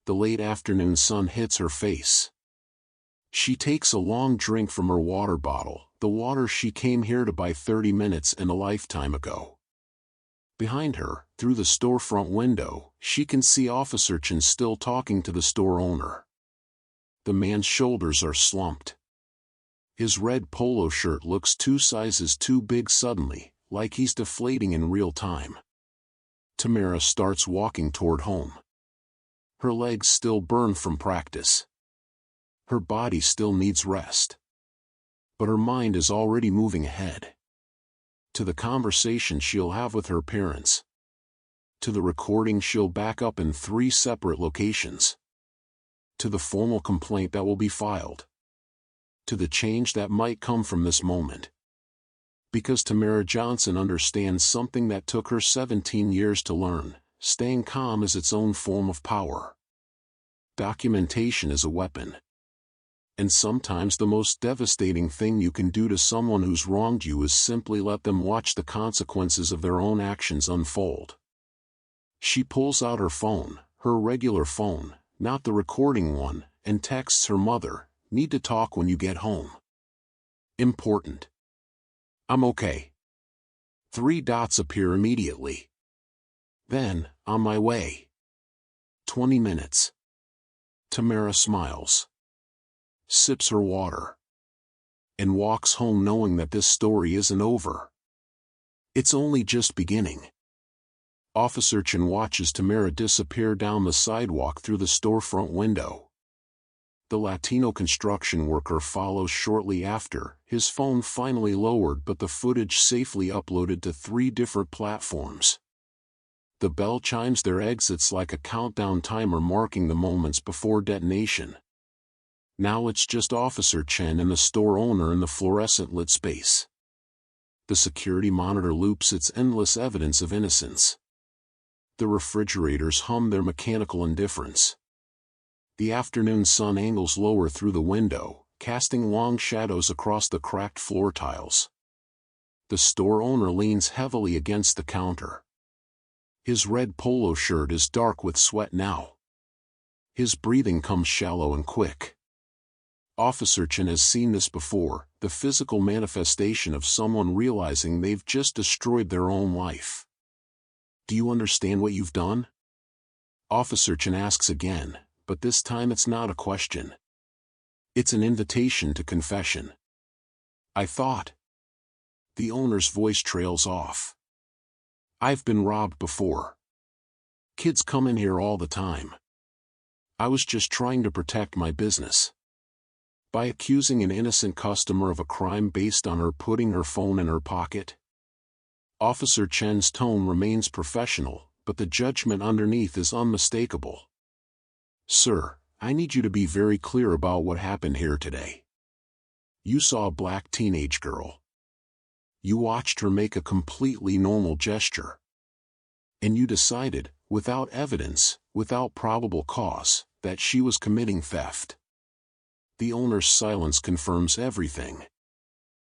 The late afternoon sun hits her face. She takes a long drink from her water bottle, the water she came here to buy 30 minutes and a lifetime ago. Behind her, through the storefront window, she can see Officer Chen still talking to the store owner. The man's shoulders are slumped. His red polo shirt looks 2 sizes too big suddenly, like he's deflating in real time. Tamara starts walking toward home. Her legs still burn from practice. Her body still needs rest. But her mind is already moving ahead. To the conversation she'll have with her parents. To the recording she'll back up in 3 separate locations. To the formal complaint that will be filed. To the change that might come from this moment. Because Tamara Johnson understands something that took her 17 years to learn: staying calm is its own form of power. Documentation is a weapon. And sometimes the most devastating thing you can do to someone who's wronged you is simply let them watch the consequences of their own actions unfold. She pulls out her phone, her regular phone, not the recording one, and texts her mother, "Need to talk when you get home. Important. I'm okay." 3 dots appear immediately. Then, on my way. 20 minutes. Tamara smiles. Sips her water. And walks home knowing that this story isn't over. It's only just beginning. Officer Chen watches Tamara disappear down the sidewalk through the storefront window. The Latino construction worker follows shortly after, his phone finally lowered but the footage safely uploaded to 3 different platforms. The bell chimes their exits like a countdown timer marking the moments before detonation. Now it's just Officer Chen and the store owner in the fluorescent-lit space. The security monitor loops its endless evidence of innocence. The refrigerators hum their mechanical indifference. The afternoon sun angles lower through the window, casting long shadows across the cracked floor tiles. The store owner leans heavily against the counter. His red polo shirt is dark with sweat now. His breathing comes shallow and quick. Officer Chen has seen this before, the physical manifestation of someone realizing they've just destroyed their own life. "Do you understand what you've done?" Officer Chen asks again, but this time it's not a question. It's an invitation to confession. "I thought." The owner's voice trails off. "I've been robbed before. Kids come in here all the time. I was just trying to protect my business." By accusing an innocent customer of a crime based on her putting her phone in her pocket? Officer Chen's tone remains professional, but the judgment underneath is unmistakable. "Sir, I need you to be very clear about what happened here today. You saw a black teenage girl. You watched her make a completely normal gesture. And you decided, without evidence, without probable cause, that she was committing theft." The owner's silence confirms everything.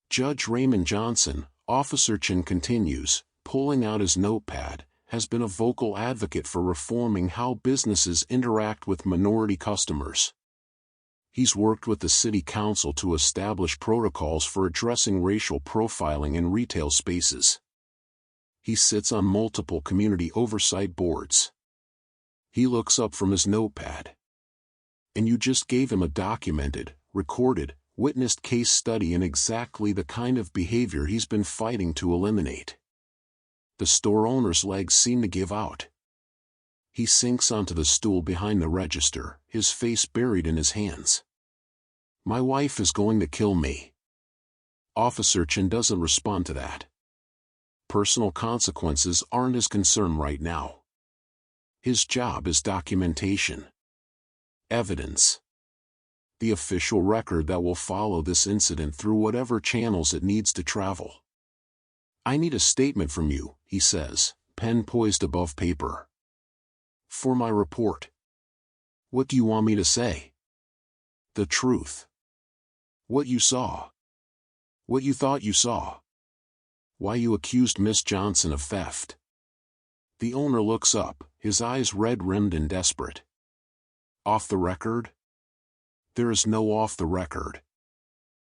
Judge Raymond Johnson, Officer Chen continues, pulling out his notepad, has been a vocal advocate for reforming how businesses interact with minority customers. He's worked with the city council to establish protocols for addressing racial profiling in retail spaces. He sits on multiple community oversight boards. He looks up from his notepad. And you just gave him a documented, recorded, witnessed case study in exactly the kind of behavior he's been fighting to eliminate. The store owner's legs seem to give out. He sinks onto the stool behind the register, his face buried in his hands. My wife is going to kill me. Officer Chen doesn't respond to that. Personal consequences aren't his concern right now. His job is documentation. Evidence. The official record that will follow this incident through whatever channels it needs to travel. I need a statement from you, he says, pen poised above paper. For my report. What do you want me to say? The truth. What you saw. What you thought you saw. Why you accused Miss Johnson of theft. The owner looks up, his eyes red-rimmed and desperate. Off the record? There is no off the record.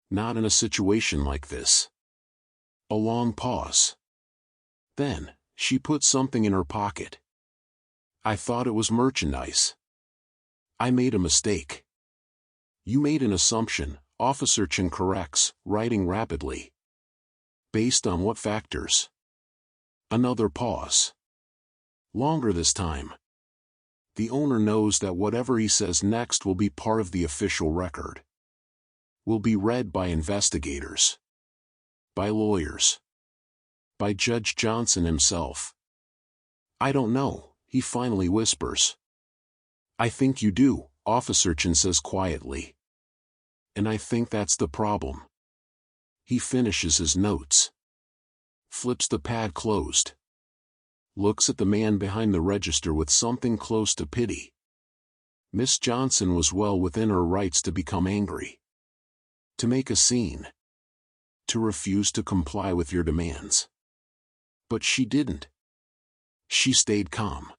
Not in a situation like this. A long pause. Then, she put something in her pocket. I thought it was merchandise. I made a mistake. You made an assumption, Officer Chen corrects, writing rapidly. Based on what factors? Another pause. Longer this time. The owner knows that whatever he says next will be part of the official record. Will be read by investigators. By lawyers. By Judge Johnson himself. I don't know, he finally whispers. I think you do, Officer Chen says quietly. And I think that's the problem. He finishes his notes. Flips the pad closed. Looks at the man behind the register with something close to pity. Miss Johnson was well within her rights to become angry. To make a scene. To refuse to comply with your demands. But she didn't. She stayed calm.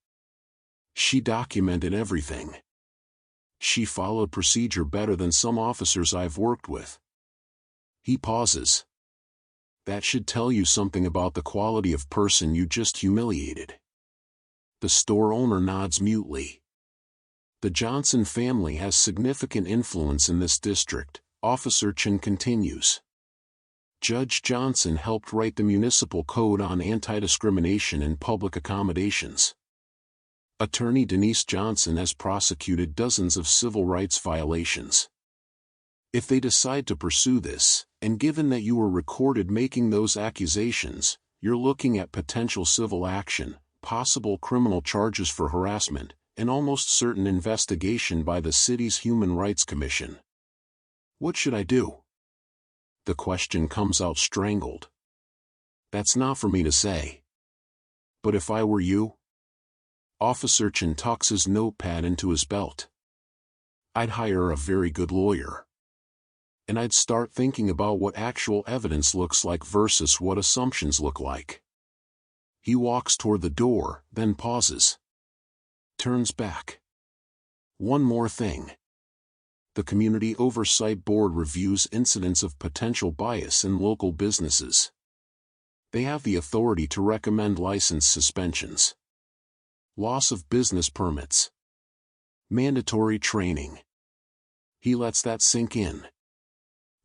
She documented everything. She followed procedure better than some officers I've worked with. He pauses. That should tell you something about the quality of person you just humiliated. The store owner nods mutely. The Johnson family has significant influence in this district, Officer Chen continues. Judge Johnson helped write the municipal code on anti-discrimination in public accommodations. Attorney Denise Johnson has prosecuted dozens of civil rights violations. If they decide to pursue this, and given that you were recorded making those accusations, you're looking at potential civil action, possible criminal charges for harassment, and almost certain investigation by the city's Human Rights Commission. What should I do? The question comes out strangled. That's not for me to say. But if I were you? Officer Chen tucks his notepad into his belt. I'd hire a very good lawyer. And I'd start thinking about what actual evidence looks like versus what assumptions look like. He walks toward the door, then pauses. Turns back. One more thing. The Community Oversight Board reviews incidents of potential bias in local businesses. They have the authority to recommend license suspensions. Loss of business permits. Mandatory training. He lets that sink in.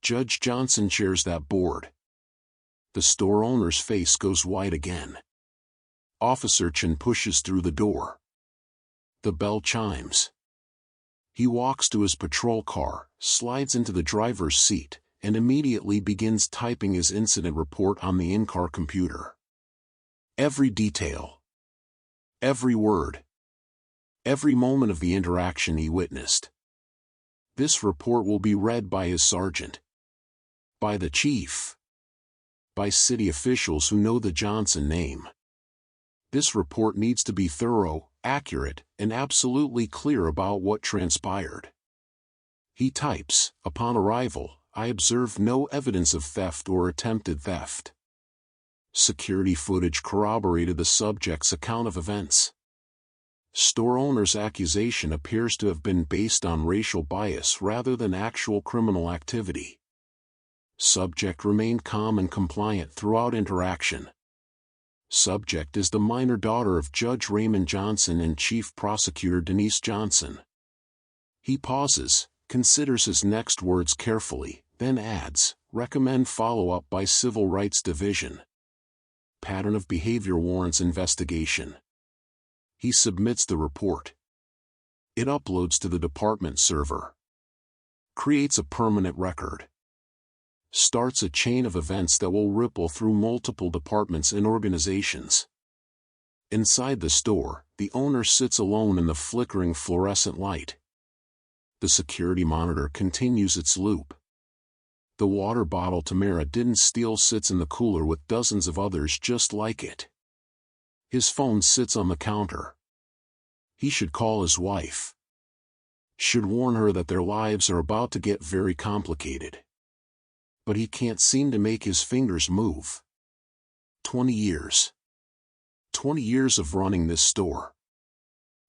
Judge Johnson chairs that board. The store owner's face goes white again. Officer Chen pushes through the door. The bell chimes. He walks to his patrol car, slides into the driver's seat, and immediately begins typing his incident report on the in-car computer. Every detail. Every word. Every moment of the interaction he witnessed. This report will be read by his sergeant. By the chief. By city officials who know the Johnson name. This report needs to be thorough, accurate, and absolutely clear about what transpired. He types, upon arrival, I observed no evidence of theft or attempted theft. Security footage corroborated the subject's account of events. Store owner's accusation appears to have been based on racial bias rather than actual criminal activity. Subject remained calm and compliant throughout interaction. Subject is the minor daughter of Judge Raymond Johnson and Chief Prosecutor Denise Johnson. He pauses, considers his next words carefully, then adds, recommend follow-up by Civil Rights Division. Pattern of behavior warrants investigation. He submits the report. It uploads to the department server. Creates a permanent record. Starts a chain of events that will ripple through multiple departments and organizations. Inside the store, the owner sits alone in the flickering fluorescent light. The security monitor continues its loop. The water bottle Tamara didn't steal sits in the cooler with dozens of others just like it. His phone sits on the counter. He should call his wife. Should warn her that their lives are about to get very complicated. But he can't seem to make his fingers move. 20 years. 20 years of running this store.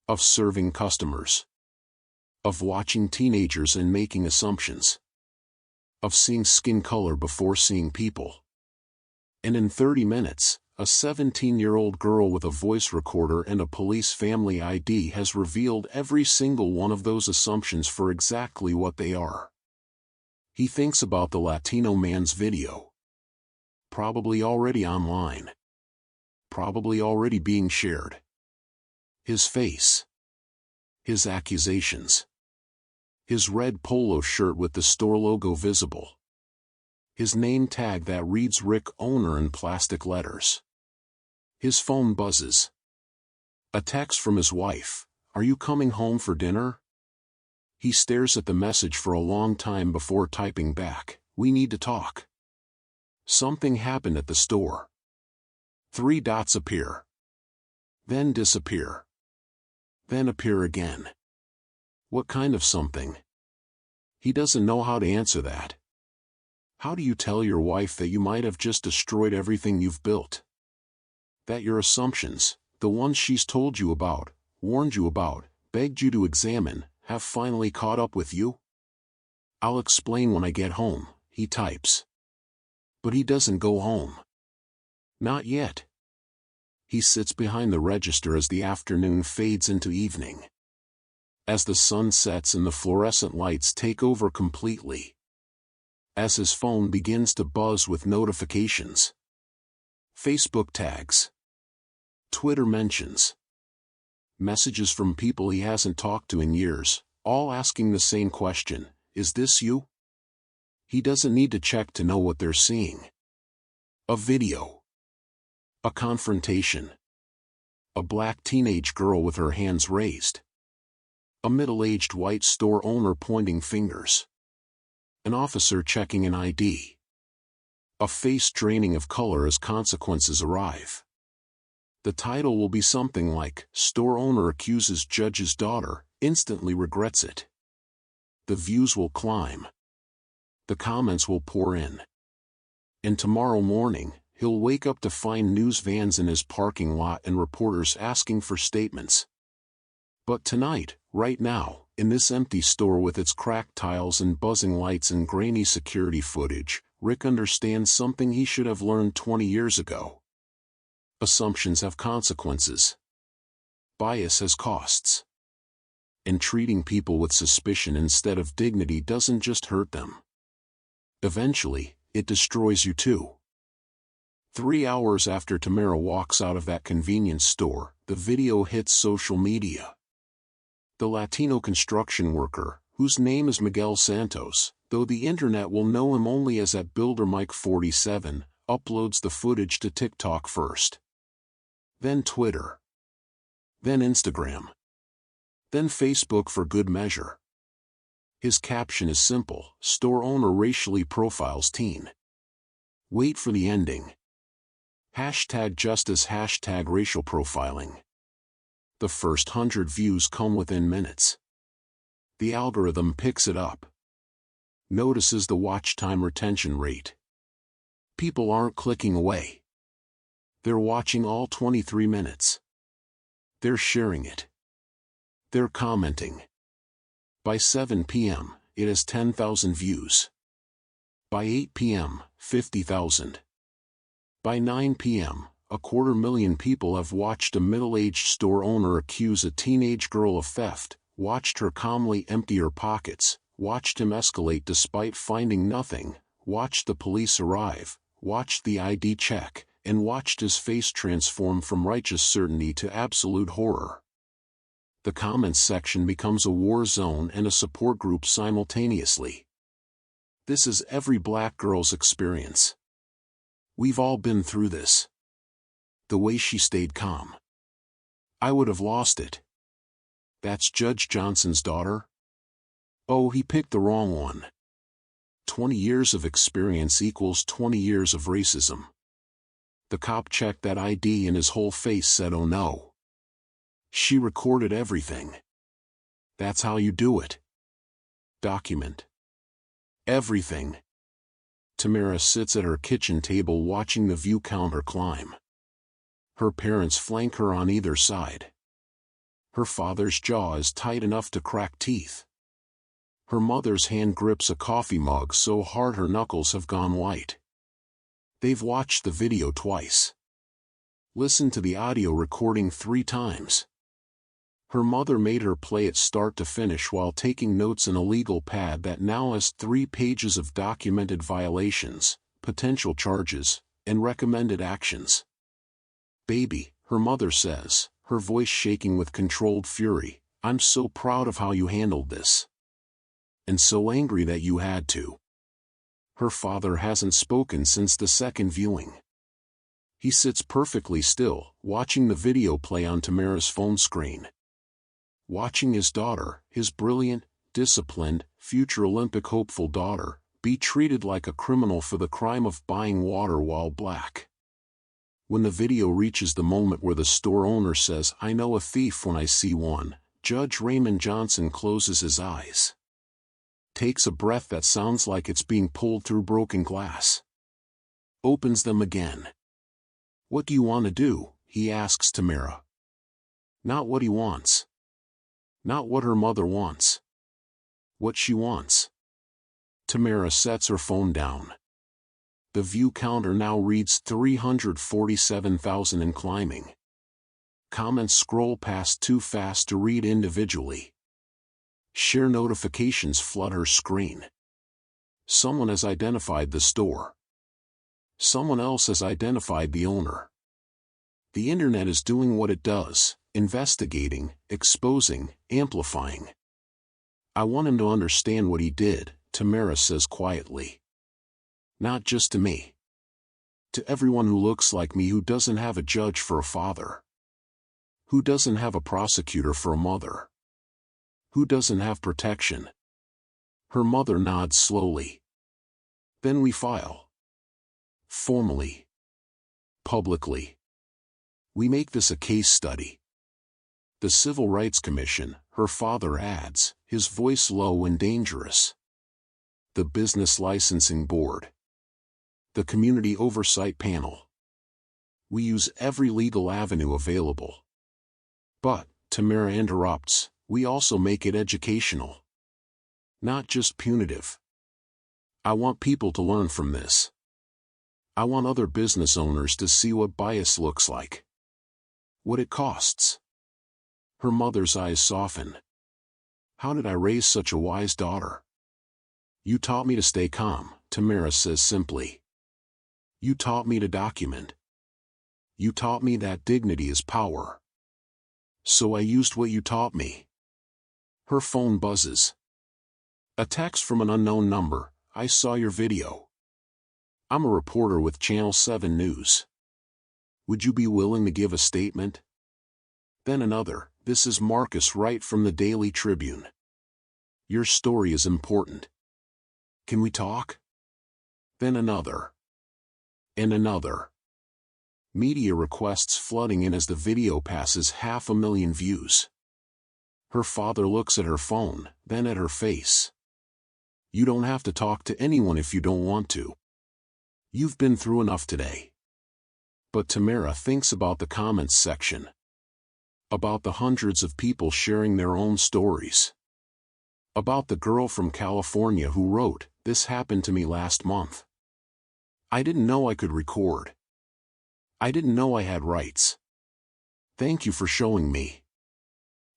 Of serving customers. Of watching teenagers and making assumptions. Of seeing skin color before seeing people. And in 30 minutes, a 17-year-old girl with a voice recorder and a police family ID has revealed every single one of those assumptions for exactly what they are. He thinks about the Latino man's video. Probably already online. Probably already being shared. His face. His accusations. His red polo shirt with the store logo visible. His name tag that reads Rick Owner in plastic letters. His phone buzzes. A text from his wife, "Are you coming home for dinner?" He stares at the message for a long time before typing back, "We need to talk." Something happened at the store. 3 dots appear. Then disappear. Then appear again. What kind of something? He doesn't know how to answer that. How do you tell your wife that you might have just destroyed everything you've built? That your assumptions, the ones she's told you about, warned you about, begged you to examine, have finally caught up with you? "I'll explain when I get home," he types. But he doesn't go home. Not yet. He sits behind the register as the afternoon fades into evening. As the sun sets and the fluorescent lights take over completely. As his phone begins to buzz with notifications. Facebook tags. Twitter mentions. Messages from people he hasn't talked to in years, all asking the same question, "Is this you?" He doesn't need to check to know what they're seeing. A video. A confrontation. A black teenage girl with her hands raised. A middle-aged white store owner pointing fingers. An officer checking an ID. A face draining of color as consequences arrive. The title will be something like, "Store Owner Accuses Judge's Daughter, Instantly Regrets It." The views will climb. The comments will pour in. And tomorrow morning, he'll wake up to find news vans in his parking lot and reporters asking for statements. But tonight, right now, in this empty store with its cracked tiles and buzzing lights and grainy security footage, Rick understands something he should have learned 20 years ago. Assumptions have consequences. Bias has costs. And treating people with suspicion instead of dignity doesn't just hurt them. Eventually, it destroys you too. 3 hours after Tamara walks out of that convenience store, the video hits social media. The Latino construction worker, whose name is Miguel Santos, though the internet will know him only as at Builder Mike 47, uploads the footage to TikTok first. Then Twitter. Then Instagram. Then Facebook for good measure. His caption is simple: "Store owner racially profiles teen." Wait for the ending. #justice #racial profiling. The first 100 views come within minutes. The algorithm picks it up. Notices the watch time retention rate. People aren't clicking away. They're watching all 23 minutes. They're sharing it. They're commenting. By 7 p.m., it has 10,000 views. By 8 p.m., 50,000. By 9 p.m., 250,000 people have watched a middle-aged store owner accuse a teenage girl of theft, watched her calmly empty her pockets, watched him escalate despite finding nothing, watched the police arrive, watched the ID check, and watched his face transform from righteous certainty to absolute horror. The comments section becomes a war zone and a support group simultaneously. This is every black girl's experience. We've all been through this. The way she stayed calm. I would have lost it. That's Judge Johnson's daughter? Oh, he picked the wrong one. 20 years of experience equals 20 years of racism. The cop checked that ID and his whole face said, oh no. She recorded everything. That's how you do it. Document everything. Tamara sits at her kitchen table watching the view counter climb. Her parents flank her on either side. Her father's jaw is tight enough to crack teeth. Her mother's hand grips a coffee mug so hard her knuckles have gone white. They've watched the video twice. Listened to the audio recording 3 times. Her mother made her play it start to finish while taking notes in a legal pad that now has 3 pages of documented violations, potential charges, and recommended actions. Baby, her mother says, her voice shaking with controlled fury, I'm so proud of how you handled this. And so angry that you had to. Her father hasn't spoken since the second viewing. He sits perfectly still, watching the video play on Tamara's phone screen. Watching his daughter, his brilliant, disciplined, future Olympic hopeful daughter, be treated like a criminal for the crime of buying water while black. When the video reaches the moment where the store owner says, I know a thief when I see one, Judge Raymond Johnson closes his eyes. Takes a breath that sounds like it's being pulled through broken glass. Opens them again. What do you want to do? He asks Tamara. Not what he wants. Not what her mother wants. What she wants. Tamara sets her phone down. The view counter now reads 347,000 and climbing. Comments scroll past too fast to read individually. Share notifications flood her screen. Someone has identified the store. Someone else has identified the owner. The internet is doing what it does, investigating, exposing, amplifying. I want him to understand what he did, Tamara says quietly. Not just to me. To everyone who looks like me, who doesn't have a judge for a father. Who doesn't have a prosecutor for a mother. Who doesn't have protection. Her mother nods slowly. Then we file. Formally. Publicly. We make this a case study. The Civil Rights Commission, her father adds, his voice low and dangerous. The Business Licensing Board. The Community Oversight Panel. We use every legal avenue available. But, Tamara interrupts, we also make it educational. Not just punitive. I want people to learn from this. I want other business owners to see what bias looks like. What it costs. Her mother's eyes soften. How did I raise such a wise daughter? You taught me to stay calm, Tamara says simply. You taught me to document. You taught me that dignity is power. So I used what you taught me. Her phone buzzes. A text from an unknown number. I saw your video. I'm a reporter with Channel 7 News. Would you be willing to give a statement? Then another. This is Marcus Wright from the Daily Tribune. Your story is important. Can we talk? Then another. And another. Media requests flooding in as the video passes 500,000 views. Her father looks at her phone, then at her face. You don't have to talk to anyone if you don't want to. You've been through enough today. But Tamara thinks about the comments section. About the hundreds of people sharing their own stories. About the girl from California who wrote, "This happened to me last month. I didn't know I could record. I didn't know I had rights. Thank you for showing me.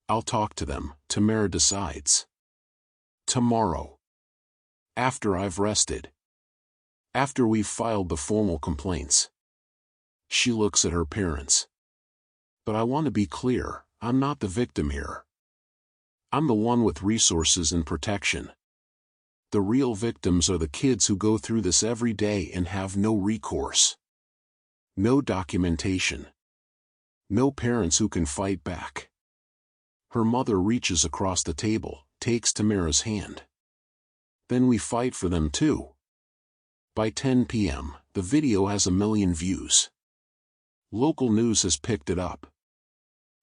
I'll talk to them, Tamara decides. Tomorrow. After I've rested. After we've filed the formal complaints. She looks at her parents. But I want to be clear, I'm not the victim here. I'm the one with resources and protection. The real victims are the kids who go through this every day and have no recourse. No documentation. No parents who can fight back. Her mother reaches across the table, takes Tamara's hand. Then we fight for them too. By 10 p.m., the video has 1 million views. Local news has picked it up.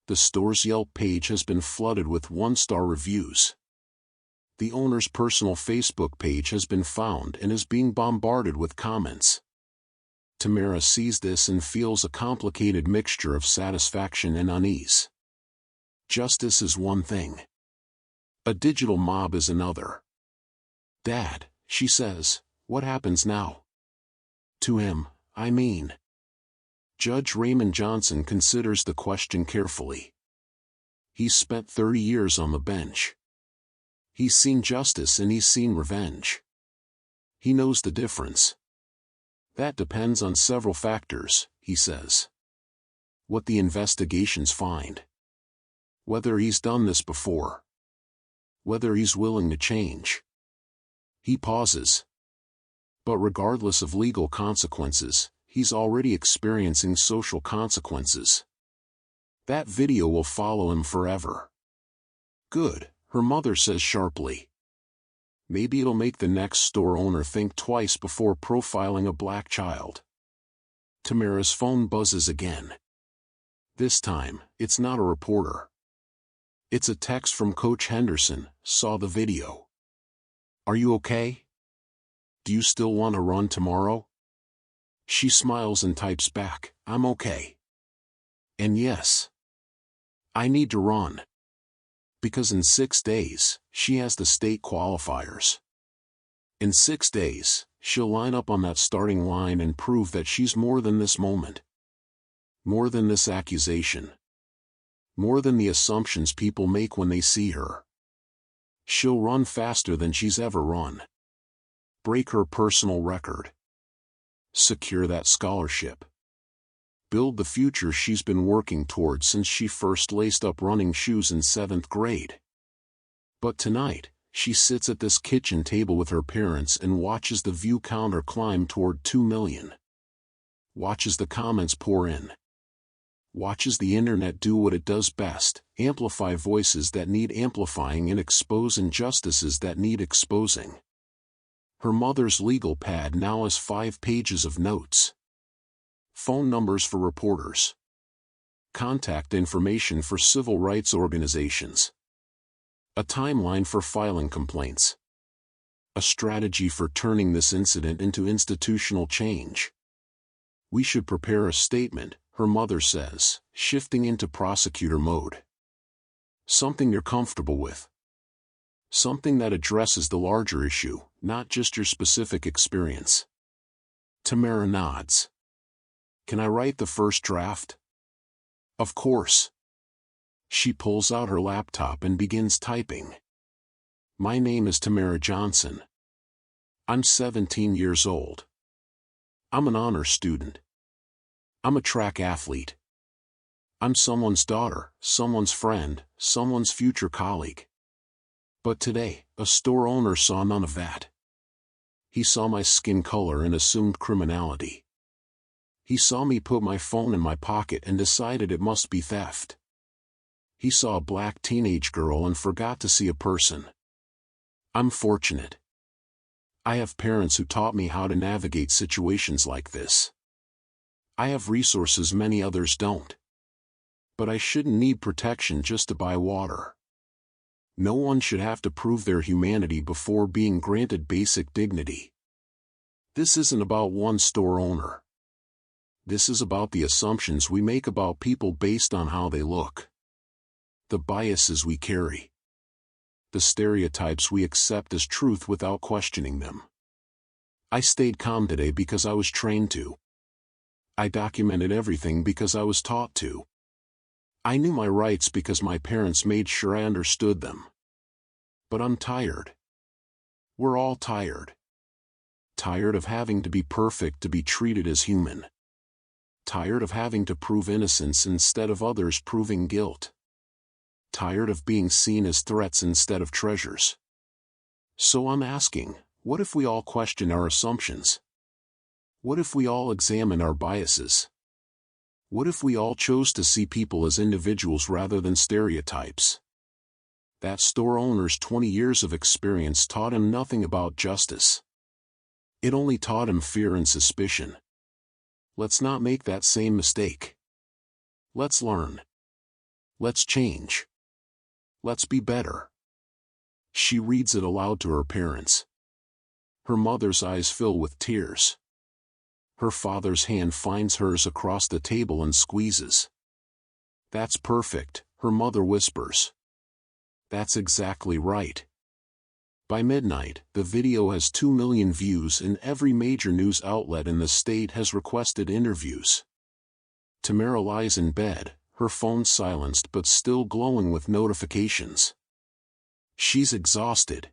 The store's Yelp page has been flooded with 1-star reviews. The owner's personal Facebook page has been found and is being bombarded with comments. Tamara sees this and feels a complicated mixture of satisfaction and unease. Justice is one thing. A digital mob is another. Dad, she says, what happens now? To him, I mean. Judge Raymond Johnson considers the question carefully. He's spent 30 years on the bench. He's seen justice and he's seen revenge. He knows the difference. That depends on several factors, he says. What the investigations find. Whether he's done this before. Whether he's willing to change. He pauses. But regardless of legal consequences, he's already experiencing social consequences. That video will follow him forever. Good, her mother says sharply. Maybe it'll make the next store owner think twice before profiling a black child. Tamara's phone buzzes again. This time, it's not a reporter. It's a text from Coach Henderson, saw the video. Are you okay? Do you still want to run tomorrow? She smiles and types back, I'm okay. And yes. I need to run. Because in 6 days, she has the state qualifiers. In 6 days, she'll line up on that starting line and prove that she's more than this moment. More than this accusation. More than the assumptions people make when they see her. She'll run faster than she's ever run. Break her personal record. Secure that scholarship. Build the future she's been working towards since she first laced up running shoes in 7th grade. But tonight, she sits at this kitchen table with her parents and watches the view counter climb toward 2 million. Watches the comments pour in. Watches the internet do what it does best, amplify voices that need amplifying and expose injustices that need exposing. Her mother's legal pad now has 5 pages of notes. Phone numbers for reporters. Contact information for civil rights organizations. A timeline for filing complaints. A strategy for turning this incident into institutional change. We should prepare a statement, her mother says, shifting into prosecutor mode. Something you're comfortable with. Something that addresses the larger issue, not just your specific experience. Tamara nods. Can I write the first draft? Of course. She pulls out her laptop and begins typing. My name is Tamara Johnson. I'm 17 years old. I'm an honor student. I'm a track athlete. I'm someone's daughter, someone's friend, someone's future colleague. But today, a store owner saw none of that. He saw my skin color and assumed criminality. He saw me put my phone in my pocket and decided it must be theft. He saw a black teenage girl and forgot to see a person. I'm fortunate. I have parents who taught me how to navigate situations like this. I have resources many others don't. But I shouldn't need protection just to buy water. No one should have to prove their humanity before being granted basic dignity. This isn't about one store owner. This is about the assumptions we make about people based on how they look. The biases we carry. The stereotypes we accept as truth without questioning them. I stayed calm today because I was trained to. I documented everything because I was taught to. I knew my rights because my parents made sure I understood them. But I'm tired. We're all tired. Tired of having to be perfect to be treated as human. Tired of having to prove innocence instead of others proving guilt. Tired of being seen as threats instead of treasures. So I'm asking, what if we all question our assumptions? What if we all examine our biases? What if we all chose to see people as individuals rather than stereotypes? That store owner's 20 years of experience taught him nothing about justice. It only taught him fear and suspicion. Let's not make that same mistake. Let's learn. Let's change. Let's be better. She reads it aloud to her parents. Her mother's eyes fill with tears. Her father's hand finds hers across the table and squeezes. That's perfect, her mother whispers. That's exactly right. By midnight, the video has 2 million views and every major news outlet in the state has requested interviews. Tamara lies in bed, her phone silenced but still glowing with notifications. She's exhausted.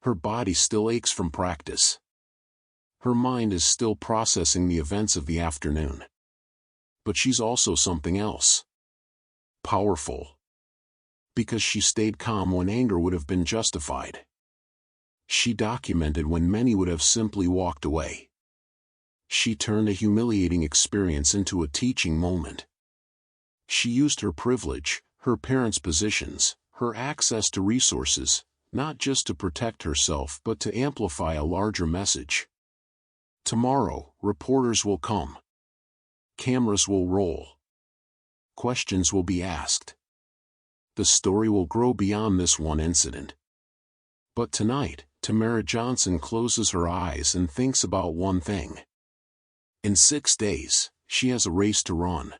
Her body still aches from practice. Her mind is still processing the events of the afternoon. But she's also something else. Powerful. Because she stayed calm when anger would have been justified. She documented when many would have simply walked away. She turned a humiliating experience into a teaching moment. She used her privilege, her parents' positions, her access to resources, not just to protect herself but to amplify a larger message. Tomorrow, reporters will come. Cameras will roll. Questions will be asked. The story will grow beyond this one incident. But tonight, Tamara Johnson closes her eyes and thinks about one thing. In 6 days, she has a race to run.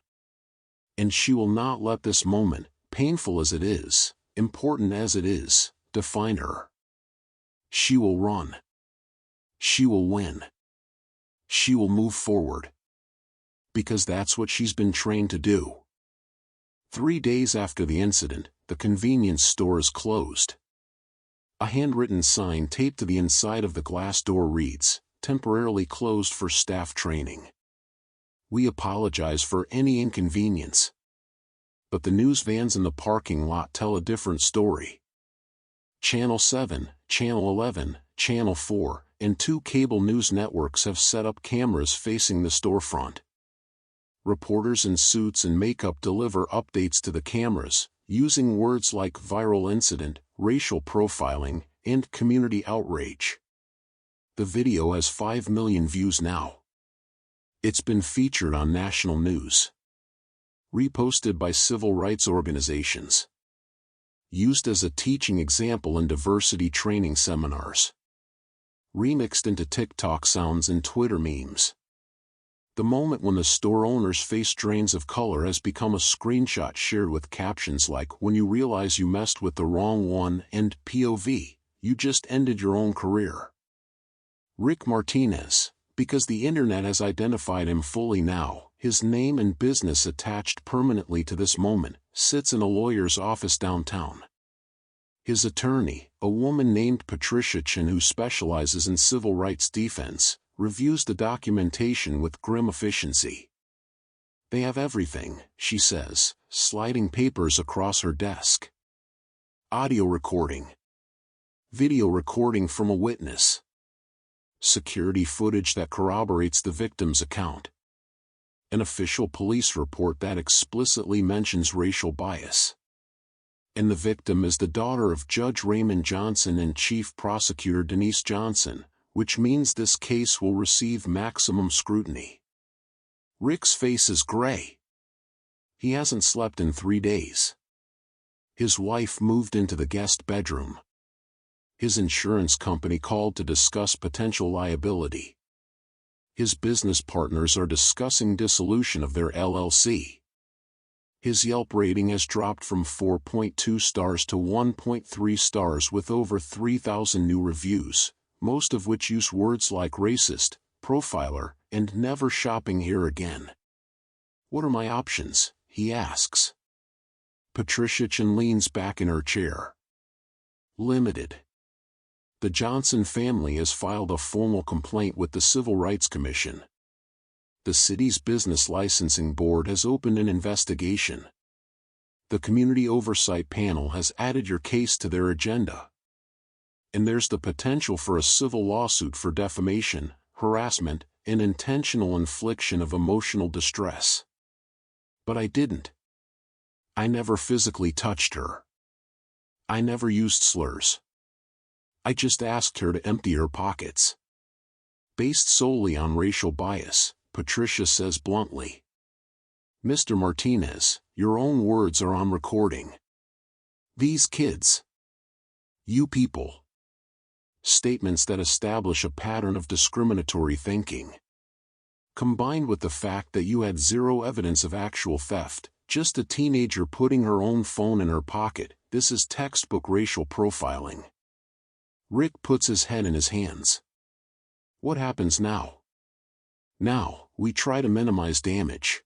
And she will not let this moment, painful as it is, important as it is, define her. She will run. She will win. She will move forward. Because that's what she's been trained to do. 3 days after the incident, the convenience store is closed. A handwritten sign taped to the inside of the glass door reads, "Temporarily closed for staff training. We apologize for any inconvenience." But the news vans in the parking lot tell a different story. Channel 7, Channel 11, Channel 4, and 2 cable news networks have set up cameras facing the storefront. Reporters in suits and makeup deliver updates to the cameras, using words like viral incident, racial profiling, and community outrage. The video has 5 million views now. It's been featured on national news. Reposted by civil rights organizations. Used as a teaching example in diversity training seminars. Remixed into TikTok sounds and Twitter memes. The moment when the store owner's face drains of color has become a screenshot shared with captions like, "When you realize you messed with the wrong one," and "POV, you just ended your own career." Rick Martinez, because the internet has identified him fully now, his name and business attached permanently to this moment, sits in a lawyer's office downtown. His attorney, a woman named Patricia Chin who specializes in civil rights defense, reviews the documentation with grim efficiency. "They have everything," she says, sliding papers across her desk. Audio recording. Video recording from a witness. Security footage that corroborates the victim's account. An official police report that explicitly mentions racial bias. And the victim is the daughter of Judge Raymond Johnson and Chief Prosecutor Denise Johnson, which means this case will receive maximum scrutiny. Rick's face is gray. He hasn't slept in 3 days. His wife moved into the guest bedroom. His insurance company called to discuss potential liability. His business partners are discussing dissolution of their LLC. His Yelp rating has dropped from 4.2 stars to 1.3 stars with over 3,000 new reviews, most of which use words like racist, profiler, and never shopping here again. What are my options? He asks. Patricia Chen leans back in her chair. Limited. The Johnson family has filed a formal complaint with the Civil Rights Commission. The city's business licensing board has opened an investigation. The Community Oversight Panel has added your case to their agenda. And there's the potential for a civil lawsuit for defamation, harassment, and intentional infliction of emotional distress. But I didn't. I never physically touched her. I never used slurs. I just asked her to empty her pockets. Based solely on racial bias, Patricia says bluntly. Mr. Martinez, your own words are on recording. These kids. You people. Statements that establish a pattern of discriminatory thinking. Combined with the fact that you had zero evidence of actual theft, just a teenager putting her own phone in her pocket, this is textbook racial profiling. Rick puts his head in his hands. What happens now? Now, we try to minimize damage.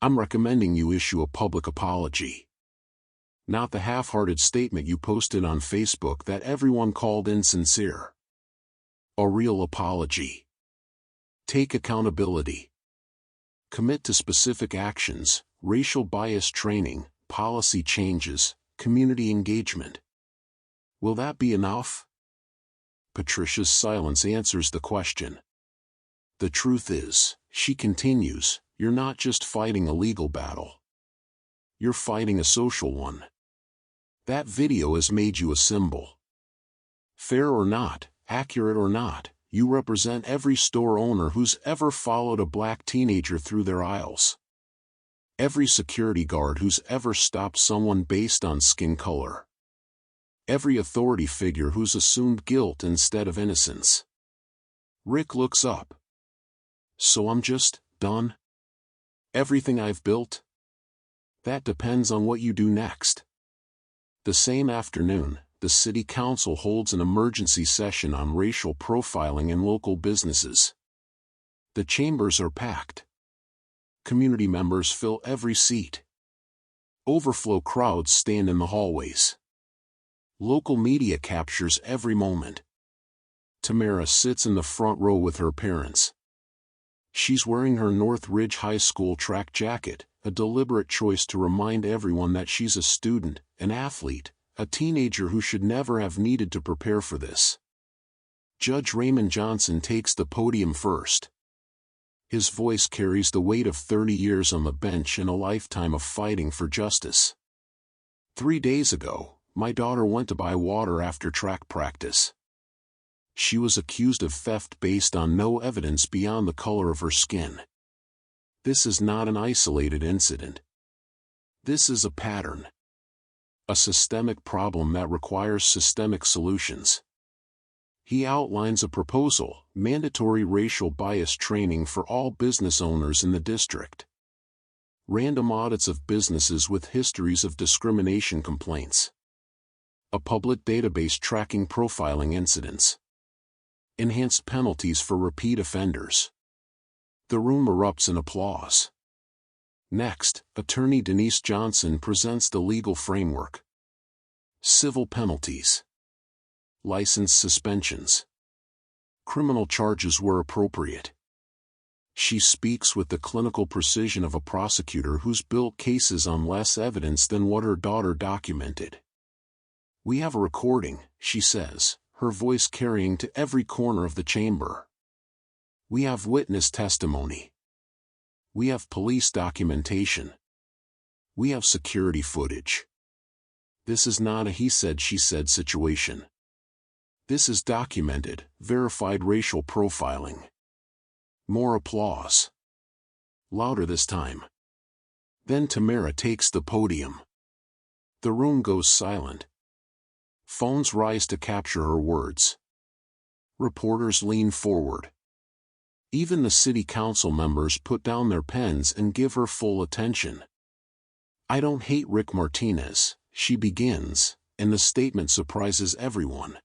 I'm recommending you issue a public apology. Not the half-hearted statement you posted on Facebook that everyone called insincere. A real apology. Take accountability. Commit to specific actions, racial bias training, policy changes, community engagement. Will that be enough? Patricia's silence answers the question. The truth is, she continues, you're not just fighting a legal battle. You're fighting a social one. That video has made you a symbol. Fair or not, accurate or not, you represent every store owner who's ever followed a black teenager through their aisles. Every security guard who's ever stopped someone based on skin color. Every authority figure who's assumed guilt instead of innocence. Rick looks up. So I'm just done? Everything I've built? That depends on what you do next. The same afternoon, the City Council holds an emergency session on racial profiling in local businesses. The chambers are packed. Community members fill every seat. Overflow crowds stand in the hallways. Local media captures every moment. Tamara sits in the front row with her parents. She's wearing her Northridge High School track jacket, a deliberate choice to remind everyone that she's a student, an athlete, a teenager who should never have needed to prepare for this. Judge Raymond Johnson takes the podium first. His voice carries the weight of 30 years on the bench and a lifetime of fighting for justice. 3 days ago, my daughter went to buy water after track practice. She was accused of theft based on no evidence beyond the color of her skin. This is not an isolated incident. This is a pattern. A systemic problem that requires systemic solutions. He outlines a proposal, mandatory racial bias training for all business owners in the district. Random audits of businesses with histories of discrimination complaints. A public database tracking profiling incidents. Enhanced penalties for repeat offenders. The room erupts in applause. Next, Attorney Denise Johnson presents the legal framework. Civil penalties. License suspensions. Criminal charges were appropriate. She speaks with the clinical precision of a prosecutor who's built cases on less evidence than what her daughter documented. We have a recording, she says, her voice carrying to every corner of the chamber. We have witness testimony. We have police documentation. We have security footage. This is not a he said she said situation. This is documented, verified racial profiling. More applause. Louder this time. Then Tamara takes the podium. The room goes silent. Phones rise to capture her words. Reporters lean forward. Even the city council members put down their pens and give her full attention. I don't hate Rick Martinez, she begins, and the statement surprises everyone.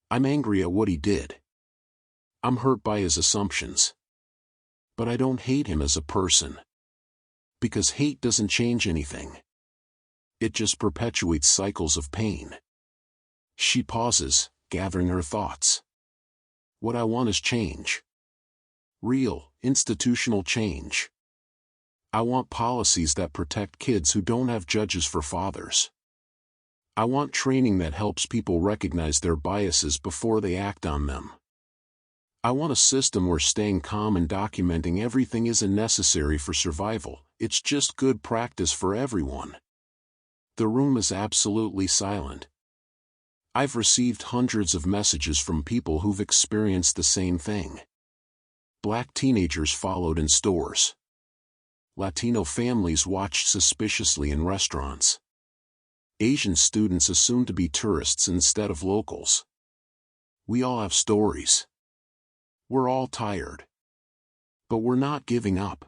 I'm angry at what he did. I'm hurt by his assumptions. But I don't hate him as a person. Because hate doesn't change anything. It just perpetuates cycles of pain. She pauses, gathering her thoughts. What I want is change. Real, institutional change. I want policies that protect kids who don't have judges for fathers. I want training that helps people recognize their biases before they act on them. I want a system where staying calm and documenting everything isn't necessary for survival, it's just good practice for everyone. The room is absolutely silent. I've received hundreds of messages from people who've experienced the same thing. Black teenagers followed in stores. Latino families watched suspiciously in restaurants. Asian students assumed to be tourists instead of locals. We all have stories. We're all tired. But we're not giving up.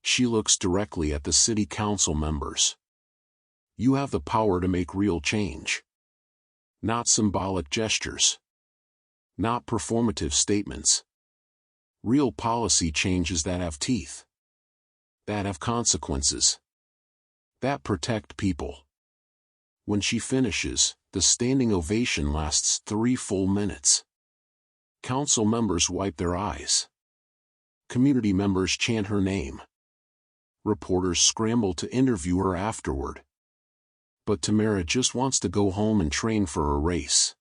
She looks directly at the city council members. You have the power to make real change. Not symbolic gestures. Not performative statements. Real policy changes that have teeth. That have consequences. That protect people. When she finishes, the standing ovation lasts 3 full minutes. Council members wipe their eyes. Community members chant her name. Reporters scramble to interview her afterward. But Tamara just wants to go home and train for a race.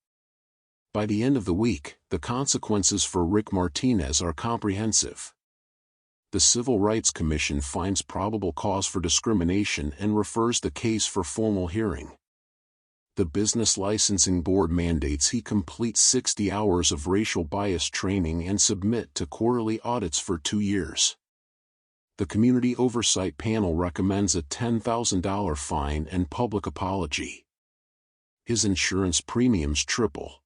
By the end of the week, the consequences for Rick Martinez are comprehensive. The Civil Rights Commission finds probable cause for discrimination and refers the case for formal hearing. The Business Licensing Board mandates he complete 60 hours of racial bias training and submit to quarterly audits for 2 years. The Community Oversight Panel recommends a $10,000 fine and public apology. His insurance premiums triple.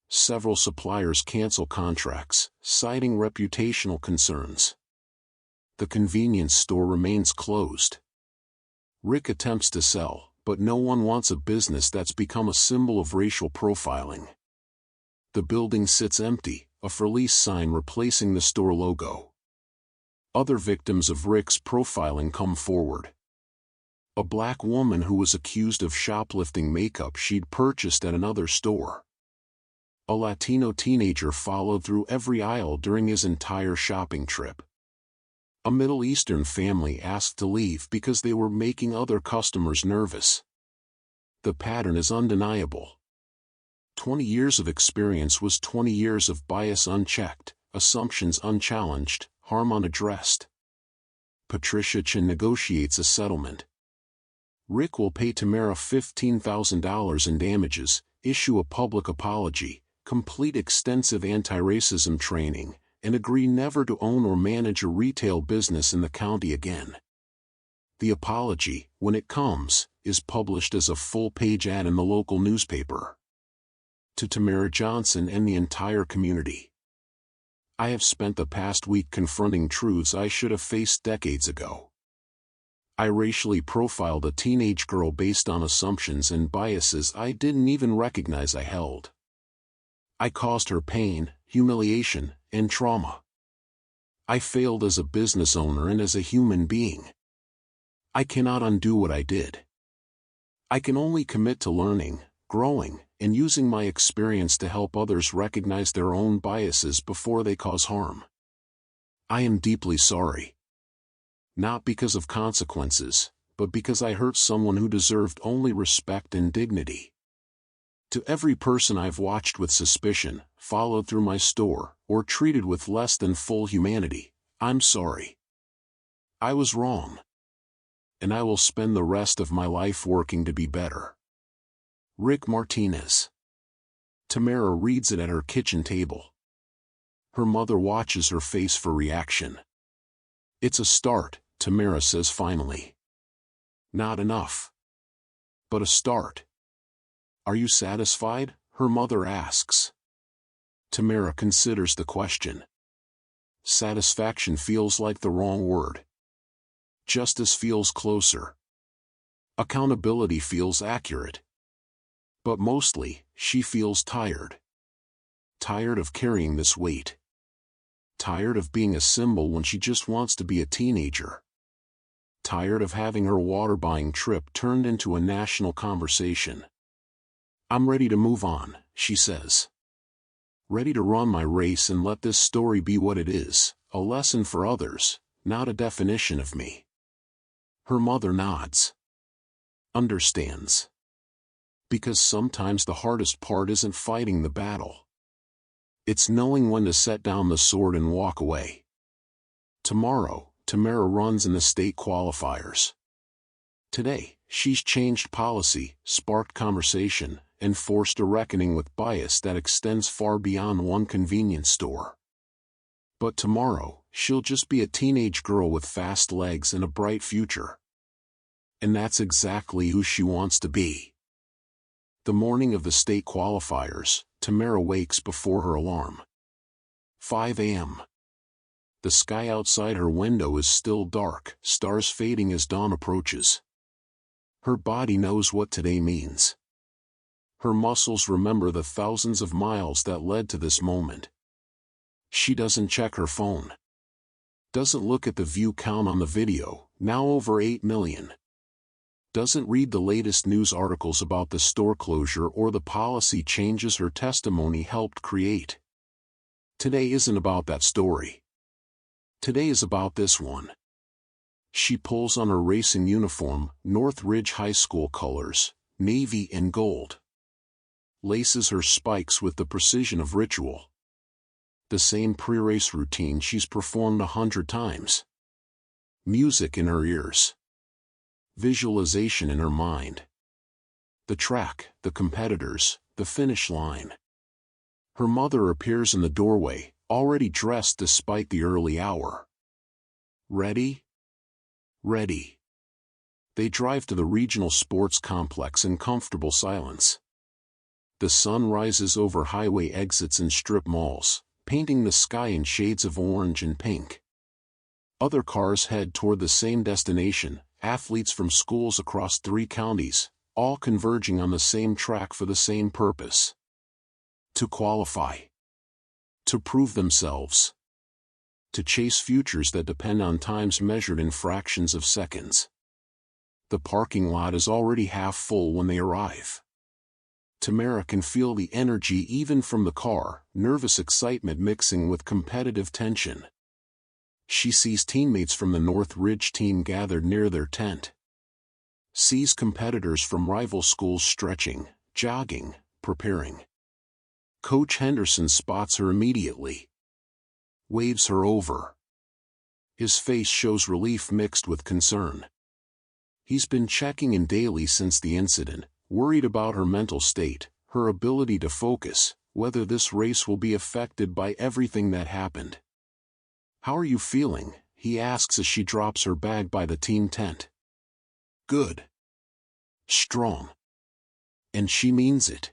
Several suppliers cancel contracts, citing reputational concerns. The convenience store remains closed. Rick attempts to sell, but no one wants a business that's become a symbol of racial profiling. The building sits empty, a for lease sign replacing the store logo. Other victims of Rick's profiling come forward. A black woman who was accused of shoplifting makeup she'd purchased at another store. A Latino teenager followed through every aisle during his entire shopping trip. A Middle Eastern family asked to leave because they were making other customers nervous. The pattern is undeniable. 20 years of experience was 20 years of bias unchecked, assumptions unchallenged, harm unaddressed. Patricia Chin negotiates a settlement. Rick will pay Tamara $15,000 in damages, issue a public apology, complete extensive anti-racism training, and agree never to own or manage a retail business in the county again. The apology, when it comes, is published as a full-page ad in the local newspaper. To Tamara Johnson and the entire community. I have spent the past week confronting truths I should have faced decades ago. I racially profiled a teenage girl based on assumptions and biases I didn't even recognize I held. I caused her pain, humiliation, and trauma. I failed as a business owner and as a human being. I cannot undo what I did. I can only commit to learning, growing, and using my experience to help others recognize their own biases before they cause harm. I am deeply sorry. Not because of consequences, but because I hurt someone who deserved only respect and dignity. To every person I've watched with suspicion, followed through my store, or treated with less than full humanity, I'm sorry. I was wrong. And I will spend the rest of my life working to be better. Rick Martinez. Tamara reads it at her kitchen table. Her mother watches her face for reaction. It's a start, Tamara says finally. Not enough. But a start. Are you satisfied? Her mother asks. Tamara considers the question. Satisfaction feels like the wrong word. Justice feels closer. Accountability feels accurate. But mostly, she feels tired. Tired of carrying this weight. Tired of being a symbol when she just wants to be a teenager. Tired of having her water-buying trip turned into a national conversation. I'm ready to move on, she says. Ready to run my race and let this story be what it is, a lesson for others, not a definition of me. Her mother nods. Understands. Because sometimes the hardest part isn't fighting the battle. It's knowing when to set down the sword and walk away. Tomorrow, Tamara runs in the state qualifiers. Today, she's changed policy, sparked conversation, and forced a reckoning with bias that extends far beyond one convenience store. But tomorrow, she'll just be a teenage girl with fast legs and a bright future. And that's exactly who she wants to be. The morning of the state qualifiers, Tamara wakes before her alarm. 5 a.m. The sky outside her window is still dark, stars fading as dawn approaches. Her body knows what today means. Her muscles remember the thousands of miles that led to this moment. She doesn't check her phone. Doesn't look at the view count on the video, now over 8 million. Doesn't read the latest news articles about the store closure or the policy changes her testimony helped create. Today isn't about that story. Today is about this one. She pulls on her racing uniform, Northridge High School colors, navy and gold. Laces her spikes with the precision of ritual. The same pre-race routine she's performed 100 times. Music in her ears. Visualization in her mind. The track, the competitors, the finish line. Her mother appears in the doorway, already dressed despite the early hour. Ready? Ready. They drive to the regional sports complex in comfortable silence. The sun rises over highway exits and strip malls, painting the sky in shades of orange and pink. Other cars head toward the same destination, athletes from schools across 3 counties, all converging on the same track for the same purpose. To qualify. To prove themselves. To chase futures that depend on times measured in fractions of seconds. The parking lot is already half full when they arrive. Tamara can feel the energy even from the car, nervous excitement mixing with competitive tension. She sees teammates from the Northridge team gathered near their tent. Sees competitors from rival schools stretching, jogging, preparing. Coach Henderson spots her immediately. Waves her over. His face shows relief mixed with concern. He's been checking in daily since the incident, worried about her mental state, her ability to focus, whether this race will be affected by everything that happened. How are you feeling? He asks as she drops her bag by the team tent. Good. Strong. And she means it.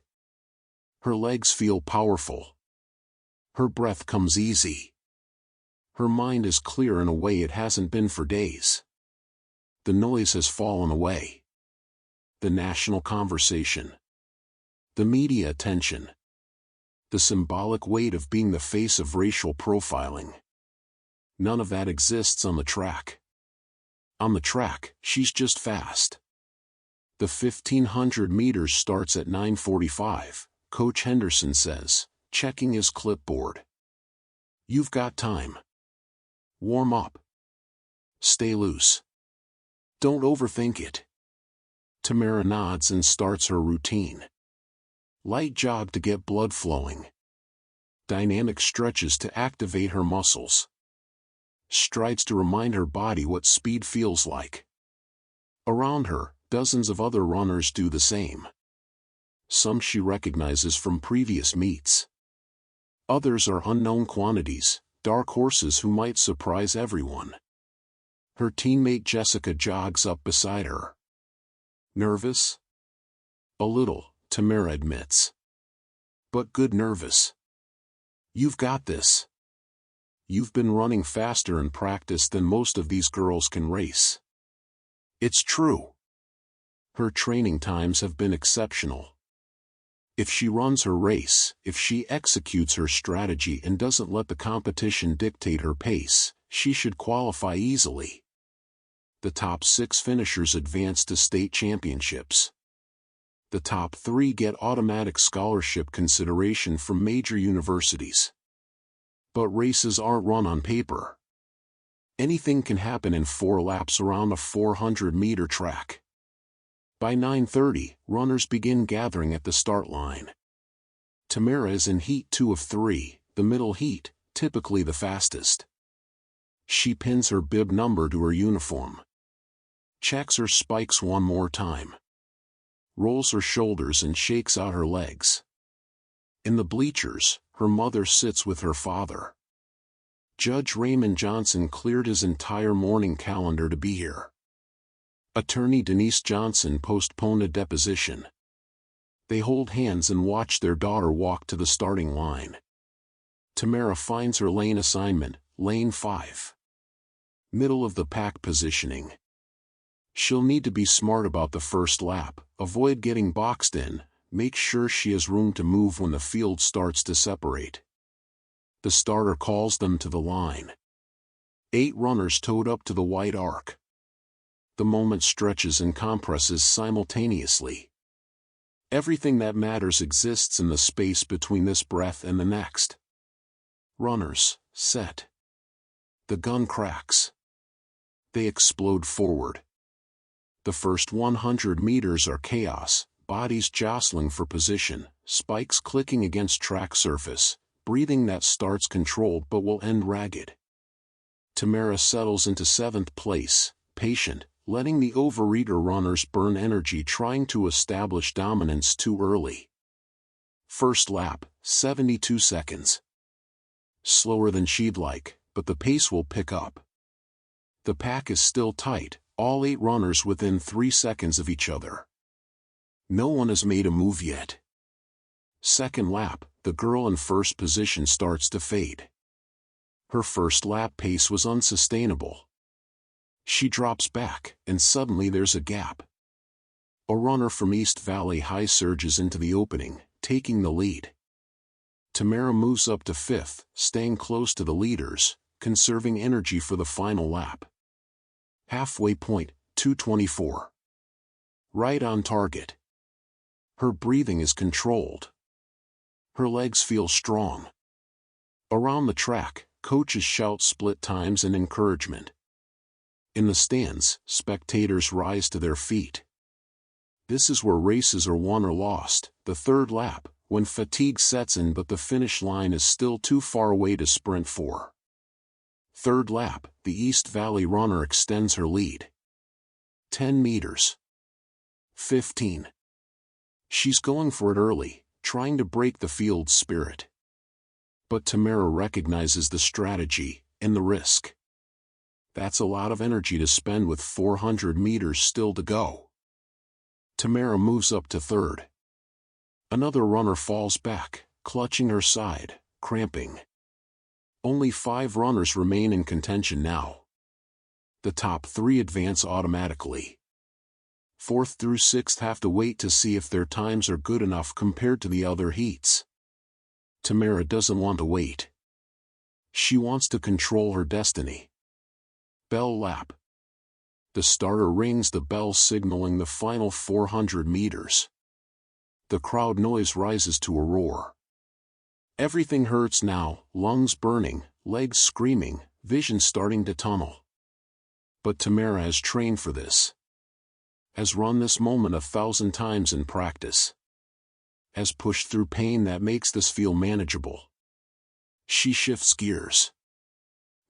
Her legs feel powerful. Her breath comes easy. Her mind is clear in a way it hasn't been for days. The noise has fallen away. The national conversation. The media attention. The symbolic weight of being the face of racial profiling. None of that exists on the track. On the track, she's just fast. The 1,500 meters starts at 9:45, Coach Henderson says, checking his clipboard. You've got time. Warm up. Stay loose. Don't overthink it. Tamara nods and starts her routine. Light jog to get blood flowing. Dynamic stretches to activate her muscles. Strides to remind her body what speed feels like. Around her, dozens of other runners do the same. Some she recognizes from previous meets. Others are unknown quantities, dark horses who might surprise everyone. Her teammate Jessica jogs up beside her. Nervous? A little, Tamara admits. But good nervous. You've got this. You've been running faster in practice than most of these girls can race. It's true. Her training times have been exceptional. If she runs her race, if she executes her strategy and doesn't let the competition dictate her pace, she should qualify easily. The top 6 finishers advance to state championships. The top 3 get automatic scholarship consideration from major universities. But races aren't run on paper. Anything can happen in 4 laps around a 400-meter track. By 9:30, runners begin gathering at the start line. Tamara is in heat 2 of 3, the middle heat, typically the fastest. She pins her bib number to her uniform. Checks her spikes one more time. Rolls her shoulders and shakes out her legs. In the bleachers, her mother sits with her father. Judge Raymond Johnson cleared his entire morning calendar to be here. Attorney Denise Johnson postponed a deposition. They hold hands and watch their daughter walk to the starting line. Tamara finds her lane assignment, lane 5. Middle of the pack positioning. She'll need to be smart about the first lap, avoid getting boxed in, make sure she has room to move when the field starts to separate. The starter calls them to the line. 8 runners towed up to the white arc. The moment stretches and compresses simultaneously. Everything that matters exists in the space between this breath and the next. Runners, set. The gun cracks. They explode forward. The first 100 meters are chaos, bodies jostling for position, spikes clicking against track surface, breathing that starts controlled but will end ragged. Tamara settles into 7th place, patient, letting the overeater runners burn energy trying to establish dominance too early. First lap, 72 seconds. Slower than she'd like, but the pace will pick up. The pack is still tight, all 8 runners within 3 seconds of each other. No one has made a move yet. Second lap, the girl in first position starts to fade. Her first lap pace was unsustainable. She drops back, and suddenly there's a gap. A runner from East Valley High surges into the opening, taking the lead. Tamara moves up to 5th, staying close to the leaders, conserving energy for the final lap. Halfway point, 2:24. Right on target. Her breathing is controlled. Her legs feel strong. Around the track, coaches shout split times and encouragement. In the stands, spectators rise to their feet. This is where races are won or lost, the third lap, when fatigue sets in but the finish line is still too far away to sprint for. Third lap, the East Valley runner extends her lead. 10 meters. 15. She's going for it early, trying to break the field's spirit. But Tamara recognizes the strategy, and the risk. That's a lot of energy to spend with 400 meters still to go. Tamara moves up to 3rd. Another runner falls back, clutching her side, cramping. Only 5 runners remain in contention now. The top 3 advance automatically. 4th through 6th have to wait to see if their times are good enough compared to the other heats. Tamara doesn't want to wait. She wants to control her destiny. Bell lap. The starter rings the bell signaling the final 400 meters. The crowd noise rises to a roar. Everything hurts now, lungs burning, legs screaming, vision starting to tunnel. But Tamara has trained for this. Has run this moment 1,000 times in practice. Has pushed through pain that makes this feel manageable. She shifts gears.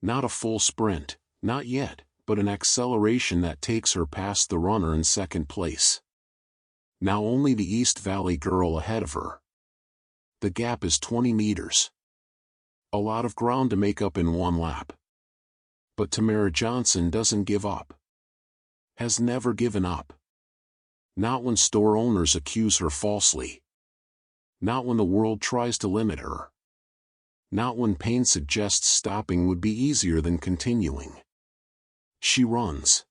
Not a full sprint, not yet, but an acceleration that takes her past the runner in 2nd place. Now only the East Valley girl ahead of her. The gap is 20 meters. A lot of ground to make up in 1 lap. But Tamara Johnson doesn't give up. Has never given up. Not when store owners accuse her falsely. Not when the world tries to limit her. Not when pain suggests stopping would be easier than continuing. She runs.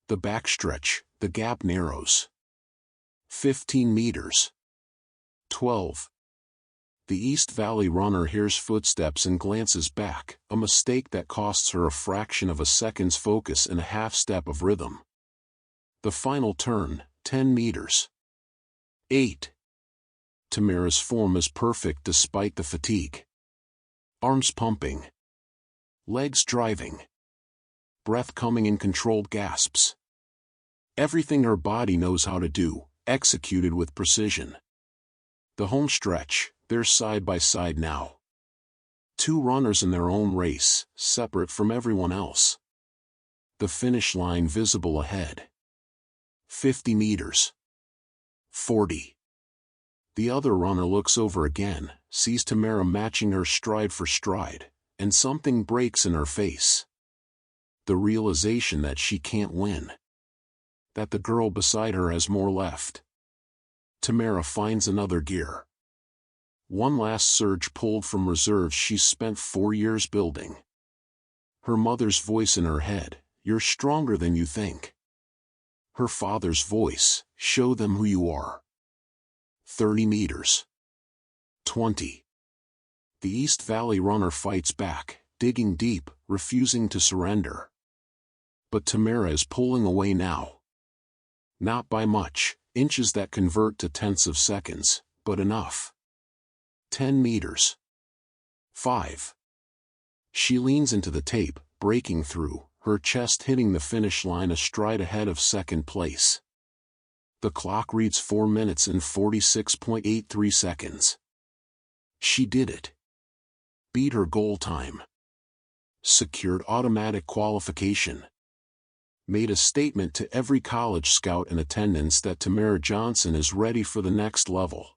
The backstretch, the gap narrows. 15 meters. 12. The East Valley runner hears footsteps and glances back, a mistake that costs her a fraction of a second's focus and a half-step of rhythm. The final turn, 10 meters. 8. Tamara's form is perfect despite the fatigue. Arms pumping. Legs driving. Breath coming in controlled gasps. Everything her body knows how to do, executed with precision. The home stretch, they're side by side now. Two runners in their own race, separate from everyone else. The finish line visible ahead. 50 meters. 40. The other runner looks over again, sees Tamara matching her stride for stride, and something breaks in her face. The realization that she can't win. That the girl beside her has more left. Tamara finds another gear. One last surge pulled from reserves she's spent 4 years building. Her mother's voice in her head, "You're stronger than you think." Her father's voice, "Show them who you are." 30 meters. 20. The East Valley runner fights back, digging deep, refusing to surrender. But Tamara is pulling away now. Not by much, inches that convert to tenths of seconds, but enough. 10 meters. 5. She leans into the tape, breaking through, her chest hitting the finish line a stride ahead of second place. The clock reads 4 minutes and 46.83 seconds. She did it. Beat her goal time. Secured automatic qualification. Made a statement to every college scout in attendance that Tamara Johnson is ready for the next level.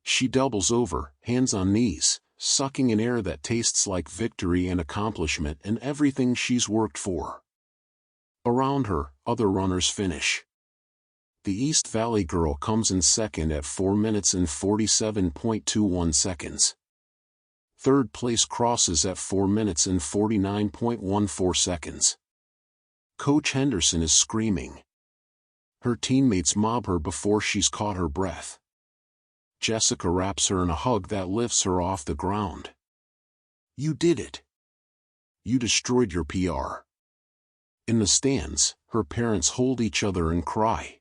She doubles over, hands on knees, sucking in air that tastes like victory and accomplishment and everything she's worked for. Around her, other runners finish. The East Valley girl comes in second at 4 minutes and 47.21 seconds. Third place crosses at 4 minutes and 49.14 seconds. Coach Henderson is screaming. Her teammates mob her before she's caught her breath. Jessica wraps her in a hug that lifts her off the ground. "You did it. You destroyed your PR." In the stands, her parents hold each other and cry.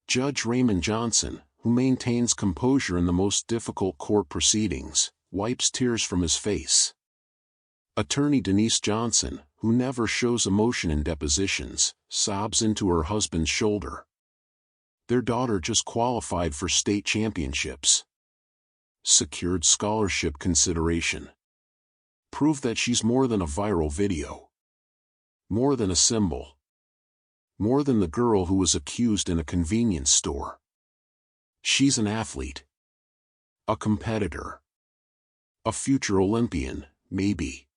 Judge Raymond Johnson, who maintains composure in the most difficult court proceedings, wipes tears from his face. Attorney Denise Johnson, who never shows emotion in depositions, sobs into her husband's shoulder. Their daughter just qualified for state championships. Secured scholarship consideration. Prove that she's more than a viral video. More than a symbol. More than the girl who was accused in a convenience store. She's an athlete. A competitor. A future Olympian, maybe.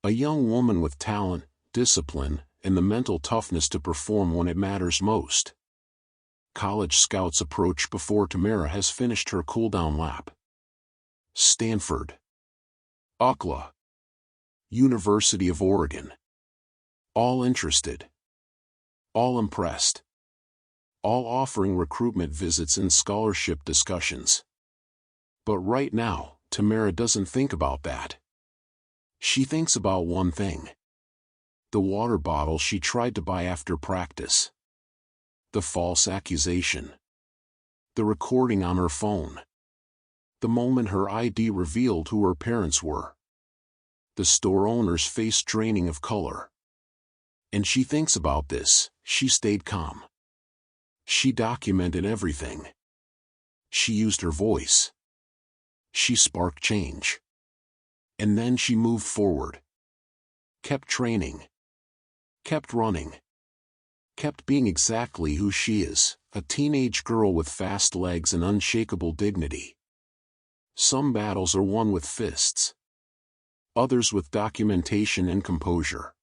A young woman with talent, discipline, and the mental toughness to perform when it matters most. College scouts approach before Tamara has finished her cool-down lap. Stanford. UCLA. University of Oregon. All interested. All impressed. All offering recruitment visits and scholarship discussions. But right now, Tamara doesn't think about that. She thinks about one thing. The water bottle she tried to buy after practice. The false accusation. The recording on her phone. The moment her ID revealed who her parents were. The store owner's face draining of color. And she thinks about this, she stayed calm. She documented everything. She used her voice. She sparked change. And then she moved forward. Kept training. Kept running. Kept being exactly who she is, a teenage girl with fast legs and unshakable dignity. Some battles are won with fists. Others with documentation and composure.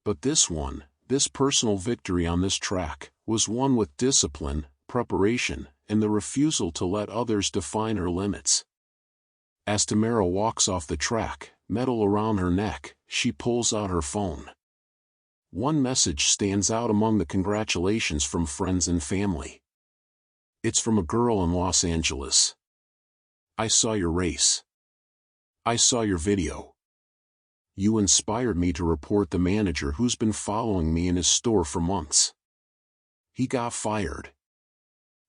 But this one, this personal victory on this track, was won with discipline, preparation, and the refusal to let others define her limits. As Tamara walks off the track, medal around her neck, she pulls out her phone. One message stands out among the congratulations from friends and family. It's from a girl in Los Angeles. I saw your race. I saw your video. You inspired me to report the manager who's been following me in his store for months. He got fired.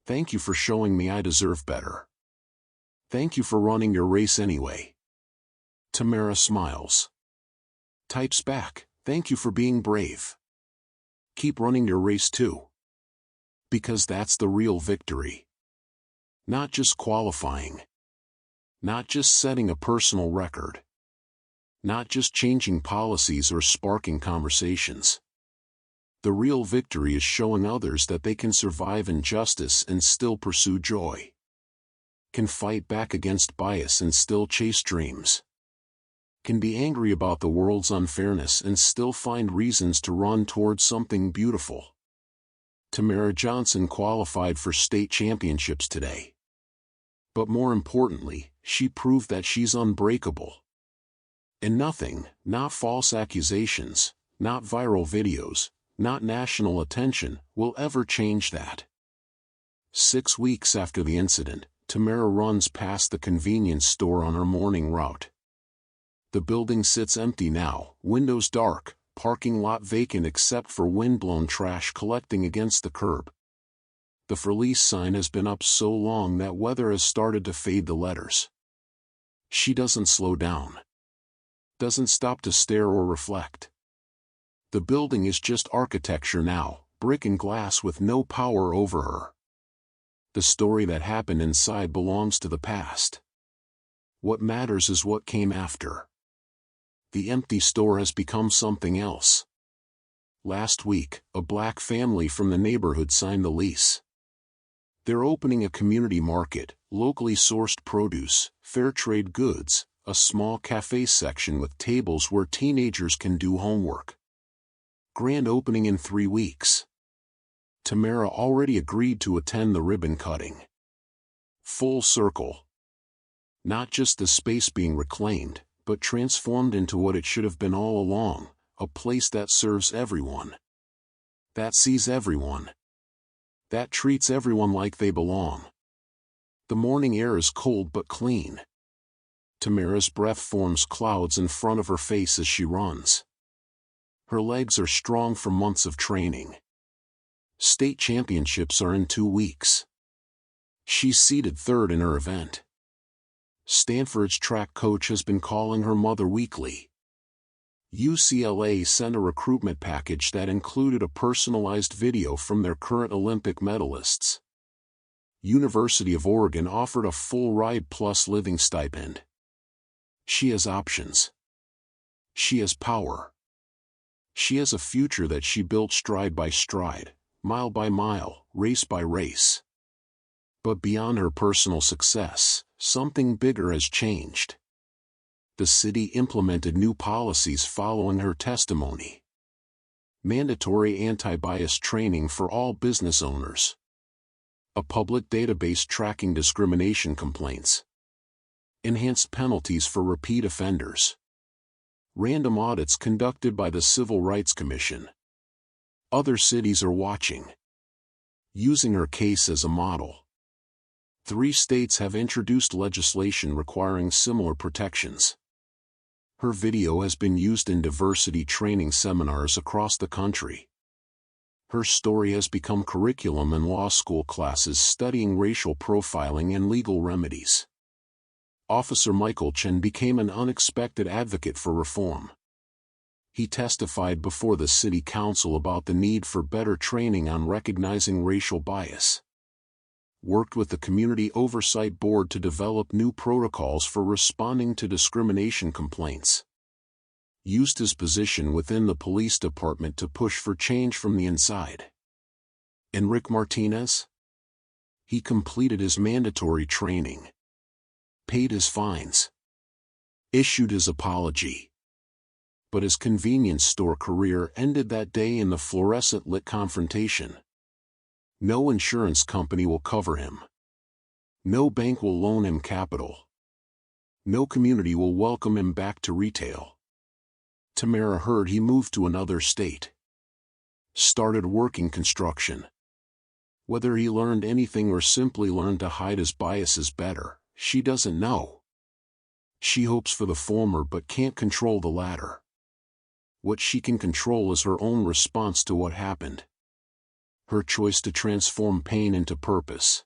Thank you for showing me I deserve better. Thank you for running your race anyway. Tamara smiles. Types back, thank you for being brave. Keep running your race too. Because that's the real victory. Not just qualifying. Not just setting a personal record. Not just changing policies or sparking conversations. The real victory is showing others that they can survive injustice and still pursue joy. Can fight back against bias and still chase dreams. Can be angry about the world's unfairness and still find reasons to run towards something beautiful. Tamara Johnson qualified for state championships today. But more importantly, she proved that she's unbreakable. And nothing, not false accusations, not viral videos, not national attention, will ever change that. 6 weeks after the incident, Tamara runs past the convenience store on her morning route. The building sits empty now, windows dark, parking lot vacant except for windblown trash collecting against the curb. The for lease sign has been up so long that weather has started to fade the letters. She doesn't slow down. Doesn't stop to stare or reflect. The building is just architecture now, brick and glass with no power over her. The story that happened inside belongs to the past. What matters is what came after. The empty store has become something else. Last week, a black family from the neighborhood signed the lease. They're opening a community market, locally sourced produce, fair trade goods, a small cafe section with tables where teenagers can do homework. Grand opening in 3 weeks. Tamara already agreed to attend the ribbon cutting. Full circle. Not just the space being reclaimed, but transformed into what it should have been all along, a place that serves everyone. That sees everyone. That treats everyone like they belong. The morning air is cold but clean. Tamara's breath forms clouds in front of her face as she runs. Her legs are strong from months of training. State championships are in 2 weeks. She's seeded third in her event. Stanford's track coach has been calling her mother weekly. UCLA sent a recruitment package that included a personalized video from their current Olympic medalists. University of Oregon offered a full ride plus living stipend. She has options. She has power. She has a future that she built stride by stride, mile by mile, race by race. But beyond her personal success, something bigger has changed. The city implemented new policies following her testimony. Mandatory anti-bias training for all business owners. A public database tracking discrimination complaints. Enhanced penalties for repeat offenders. Random audits conducted by the Civil Rights Commission. Other cities are watching. Using her case as a model. 3 states have introduced legislation requiring similar protections. Her video has been used in diversity training seminars across the country. Her story has become curriculum in law school classes studying racial profiling and legal remedies. Officer Michael Chen became an unexpected advocate for reform. He testified before the city council about the need for better training on recognizing racial bias. Worked with the Community Oversight Board to develop new protocols for responding to discrimination complaints. Used his position within the police department to push for change from the inside. And Rick Martinez? He completed his mandatory training. Paid his fines. Issued his apology. But his convenience store career ended that day in the fluorescent-lit confrontation. No insurance company will cover him. No bank will loan him capital. No community will welcome him back to retail. Tamara heard he moved to another state. Started working construction. Whether he learned anything or simply learned to hide his biases better, she doesn't know. She hopes for the former but can't control the latter. What she can control is her own response to what happened. Her choice to transform pain into purpose.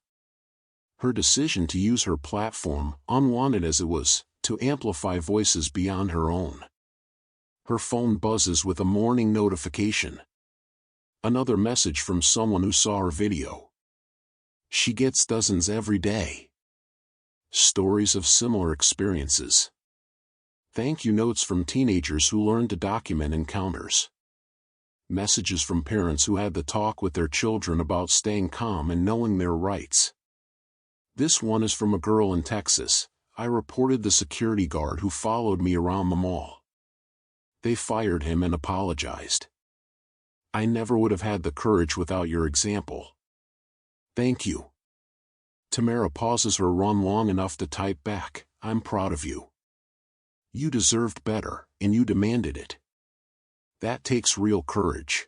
Her decision to use her platform, unwanted as it was, to amplify voices beyond her own. Her phone buzzes with a morning notification. Another message from someone who saw her video. She gets dozens every day. Stories of similar experiences. Thank you notes from teenagers who learned to document encounters. Messages from parents who had the talk with their children about staying calm and knowing their rights. This one is from a girl in Texas. I reported the security guard who followed me around the mall. They fired him and apologized. I never would have had the courage without your example. Thank you. Tamara pauses her run long enough to type back, I'm proud of you. You deserved better, and you demanded it. That takes real courage.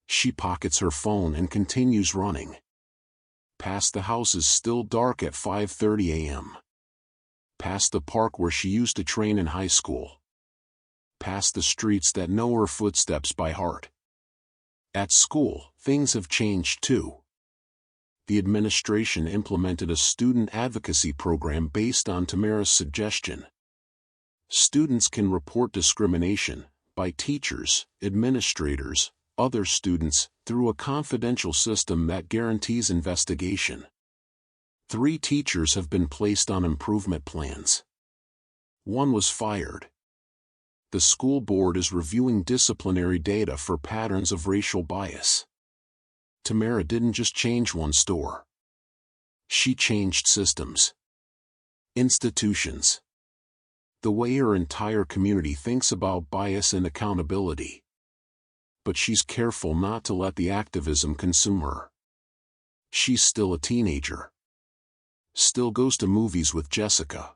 She pockets her phone and continues running. Past the house is still dark at 5:30 a.m. Past the park where she used to train in high school. Past the streets that know her footsteps by heart. At school, things have changed too. The administration implemented a student advocacy program based on Tamara's suggestion. Students can report discrimination by teachers, administrators, other students, through a confidential system that guarantees investigation. 3 teachers have been placed on improvement plans. 1 was fired. The school board is reviewing disciplinary data for patterns of racial bias. Tamara didn't just change one store. She changed systems. Institutions. The way her entire community thinks about bias and accountability. But she's careful not to let the activism consume her. She's still a teenager. Still goes to movies with Jessica.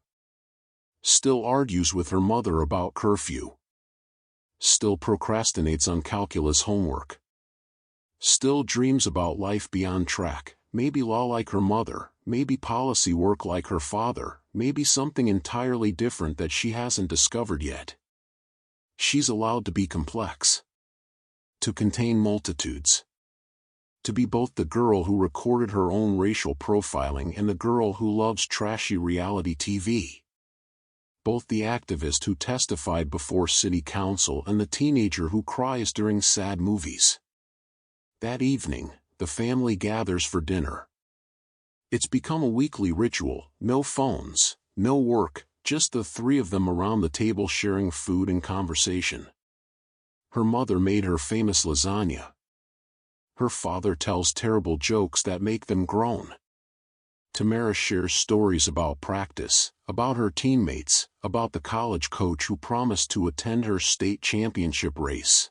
Still argues with her mother about curfew. Still procrastinates on calculus homework. Still dreams about life beyond track, maybe law like her mother, maybe policy work like her father, maybe something entirely different that she hasn't discovered yet. She's allowed to be complex. To contain multitudes. To be both the girl who recorded her own racial profiling and the girl who loves trashy reality TV. Both the activist who testified before city council and the teenager who cries during sad movies. That evening, the family gathers for dinner. It's become a weekly ritual, no phones, no work, just the 3 of them around the table sharing food and conversation. Her mother made her famous lasagna. Her father tells terrible jokes that make them groan. Tamara shares stories about practice, about her teammates, about the college coach who promised to attend her state championship race.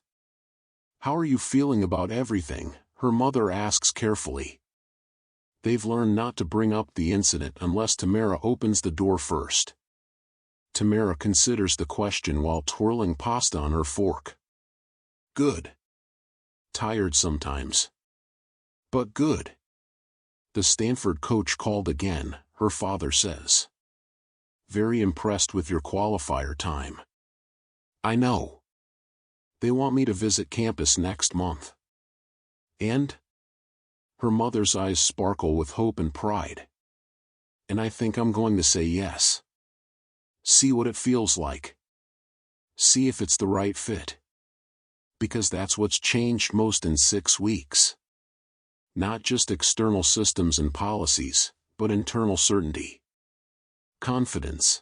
How are you feeling about everything? Her mother asks carefully. They've learned not to bring up the incident unless Tamara opens the door first. Tamara considers the question while twirling pasta on her fork. Good. Tired sometimes. But good. The Stanford coach called again, her father says. Very impressed with your qualifier time. I know. They want me to visit campus next month. And? Her mother's eyes sparkle with hope and pride. And I think I'm going to say yes. See what it feels like. See if it's the right fit. Because that's what's changed most in 6 weeks. Not just external systems and policies, but internal certainty. Confidence.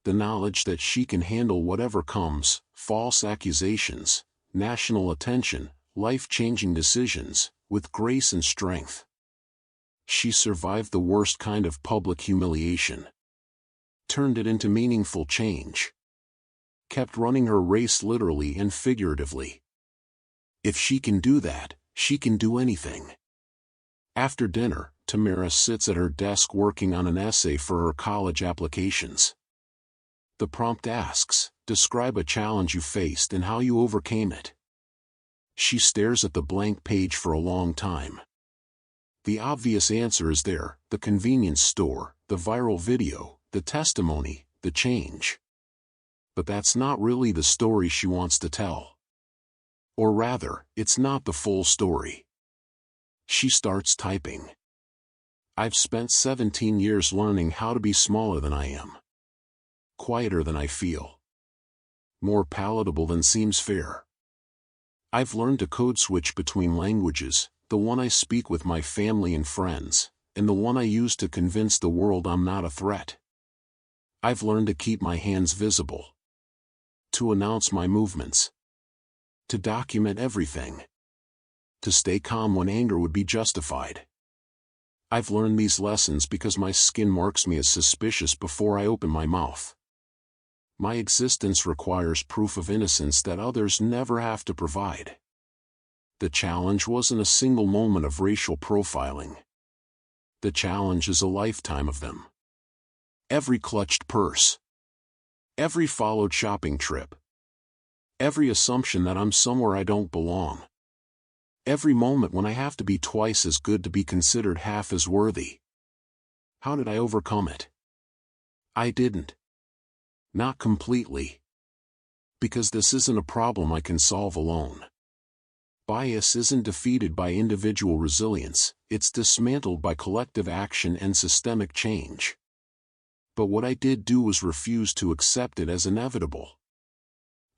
The knowledge that she can handle whatever comes, false accusations, national attention, life-changing decisions, with grace and strength. She survived the worst kind of public humiliation. Turned it into meaningful change. Kept running her race literally and figuratively. If she can do that, she can do anything. After dinner, Tamara sits at her desk working on an essay for her college applications. The prompt asks, describe a challenge you faced and how you overcame it. She stares at the blank page for a long time. The obvious answer is there: the convenience store, the viral video, the testimony, the change. But that's not really the story she wants to tell. Or rather, it's not the full story. She starts typing. I've spent 17 years learning how to be smaller than I am. Quieter than I feel. More palatable than seems fair. I've learned to code switch between languages, the one I speak with my family and friends, and the one I use to convince the world I'm not a threat. I've learned to keep my hands visible. To announce my movements. To document everything. To stay calm when anger would be justified. I've learned these lessons because my skin marks me as suspicious before I open my mouth. My existence requires proof of innocence that others never have to provide. The challenge wasn't a single moment of racial profiling. The challenge is a lifetime of them. Every clutched purse. Every followed shopping trip. Every assumption that I'm somewhere I don't belong. Every moment when I have to be twice as good to be considered half as worthy. How did I overcome it? I didn't. Not completely. Because this isn't a problem I can solve alone. Bias isn't defeated by individual resilience, it's dismantled by collective action and systemic change. But what I did do was refuse to accept it as inevitable.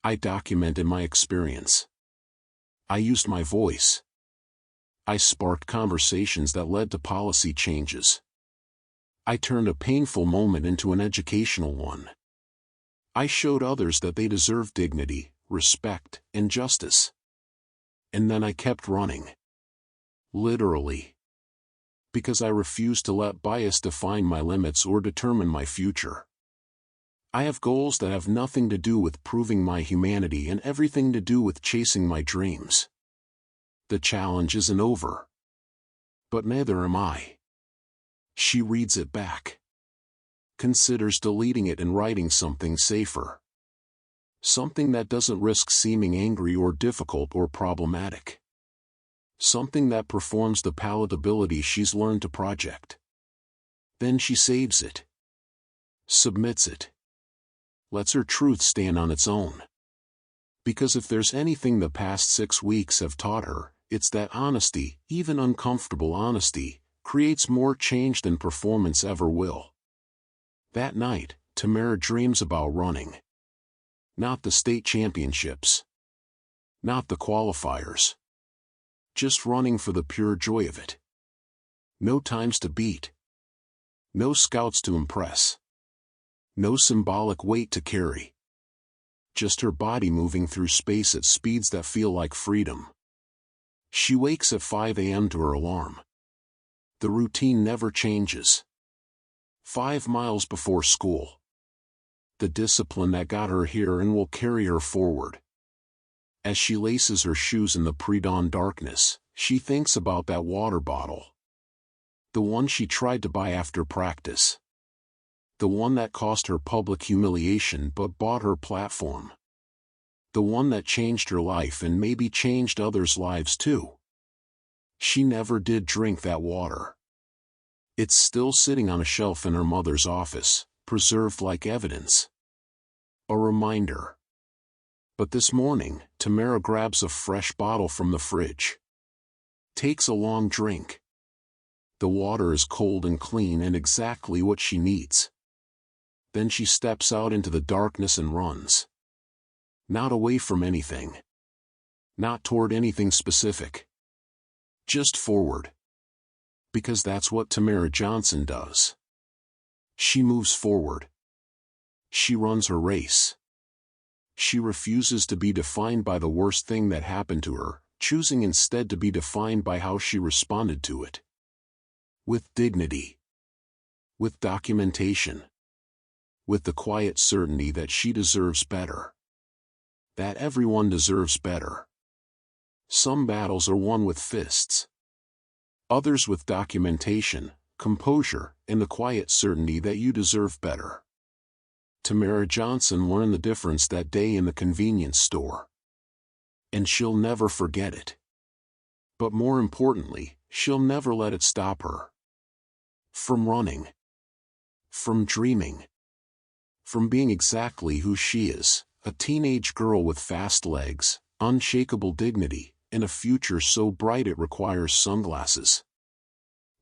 I documented my experience. I used my voice. I sparked conversations that led to policy changes. I turned a painful moment into an educational one. I showed others that they deserve dignity, respect, and justice. And then I kept running. Literally. Because I refused to let bias define my limits or determine my future. I have goals that have nothing to do with proving my humanity and everything to do with chasing my dreams. The challenge isn't over. But neither am I. She reads it back. Considers deleting it and writing something safer. Something that doesn't risk seeming angry or difficult or problematic. Something that performs the palatability she's learned to project. Then she saves it. Submits it. Lets her truth stand on its own. Because if there's anything the past 6 weeks have taught her, it's that honesty, even uncomfortable honesty, creates more change than performance ever will. That night, Tamara dreams about running. Not the state championships. Not the qualifiers. Just running for the pure joy of it. No times to beat. No scouts to impress. No symbolic weight to carry. Just her body moving through space at speeds that feel like freedom. She wakes at 5 a.m. to her alarm. The routine never changes. 5 miles before school. The discipline that got her here and will carry her forward. As she laces her shoes in the pre-dawn darkness, she thinks about that water bottle. The one she tried to buy after practice. The one that cost her public humiliation but bought her platform. The one that changed her life and maybe changed others' lives too. She never did drink that water. It's still sitting on a shelf in her mother's office, preserved like evidence. A reminder. But this morning, Tamara grabs a fresh bottle from the fridge. Takes a long drink. The water is cold and clean and exactly what she needs. Then she steps out into the darkness and runs. Not away from anything. Not toward anything specific. Just forward. Because that's what Tamara Johnson does. She moves forward. She runs her race. She refuses to be defined by the worst thing that happened to her, choosing instead to be defined by how she responded to it. With dignity. With documentation. With the quiet certainty that she deserves better. That everyone deserves better. Some battles are won with fists. Others with documentation, composure, and the quiet certainty that you deserve better. Tamara Johnson learned the difference that day in the convenience store. And she'll never forget it. But more importantly, she'll never let it stop her. From running. From dreaming. From being exactly who she is, a teenage girl with fast legs, unshakable dignity, and a future so bright it requires sunglasses.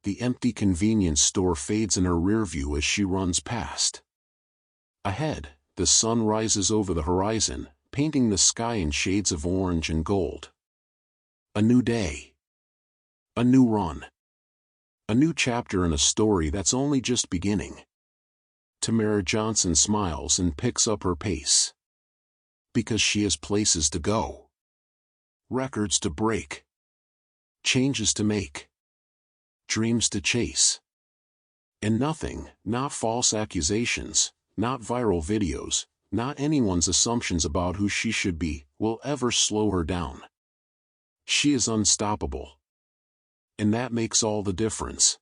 The empty convenience store fades in her rear view as she runs past. Ahead, the sun rises over the horizon, painting the sky in shades of orange and gold. A new day. A new run. A new chapter in a story that's only just beginning. Tamara Johnson smiles and picks up her pace. Because she has places to go. Records to break. Changes to make. Dreams to chase. And nothing, not false accusations, not viral videos, not anyone's assumptions about who she should be, will ever slow her down. She is unstoppable. And that makes all the difference.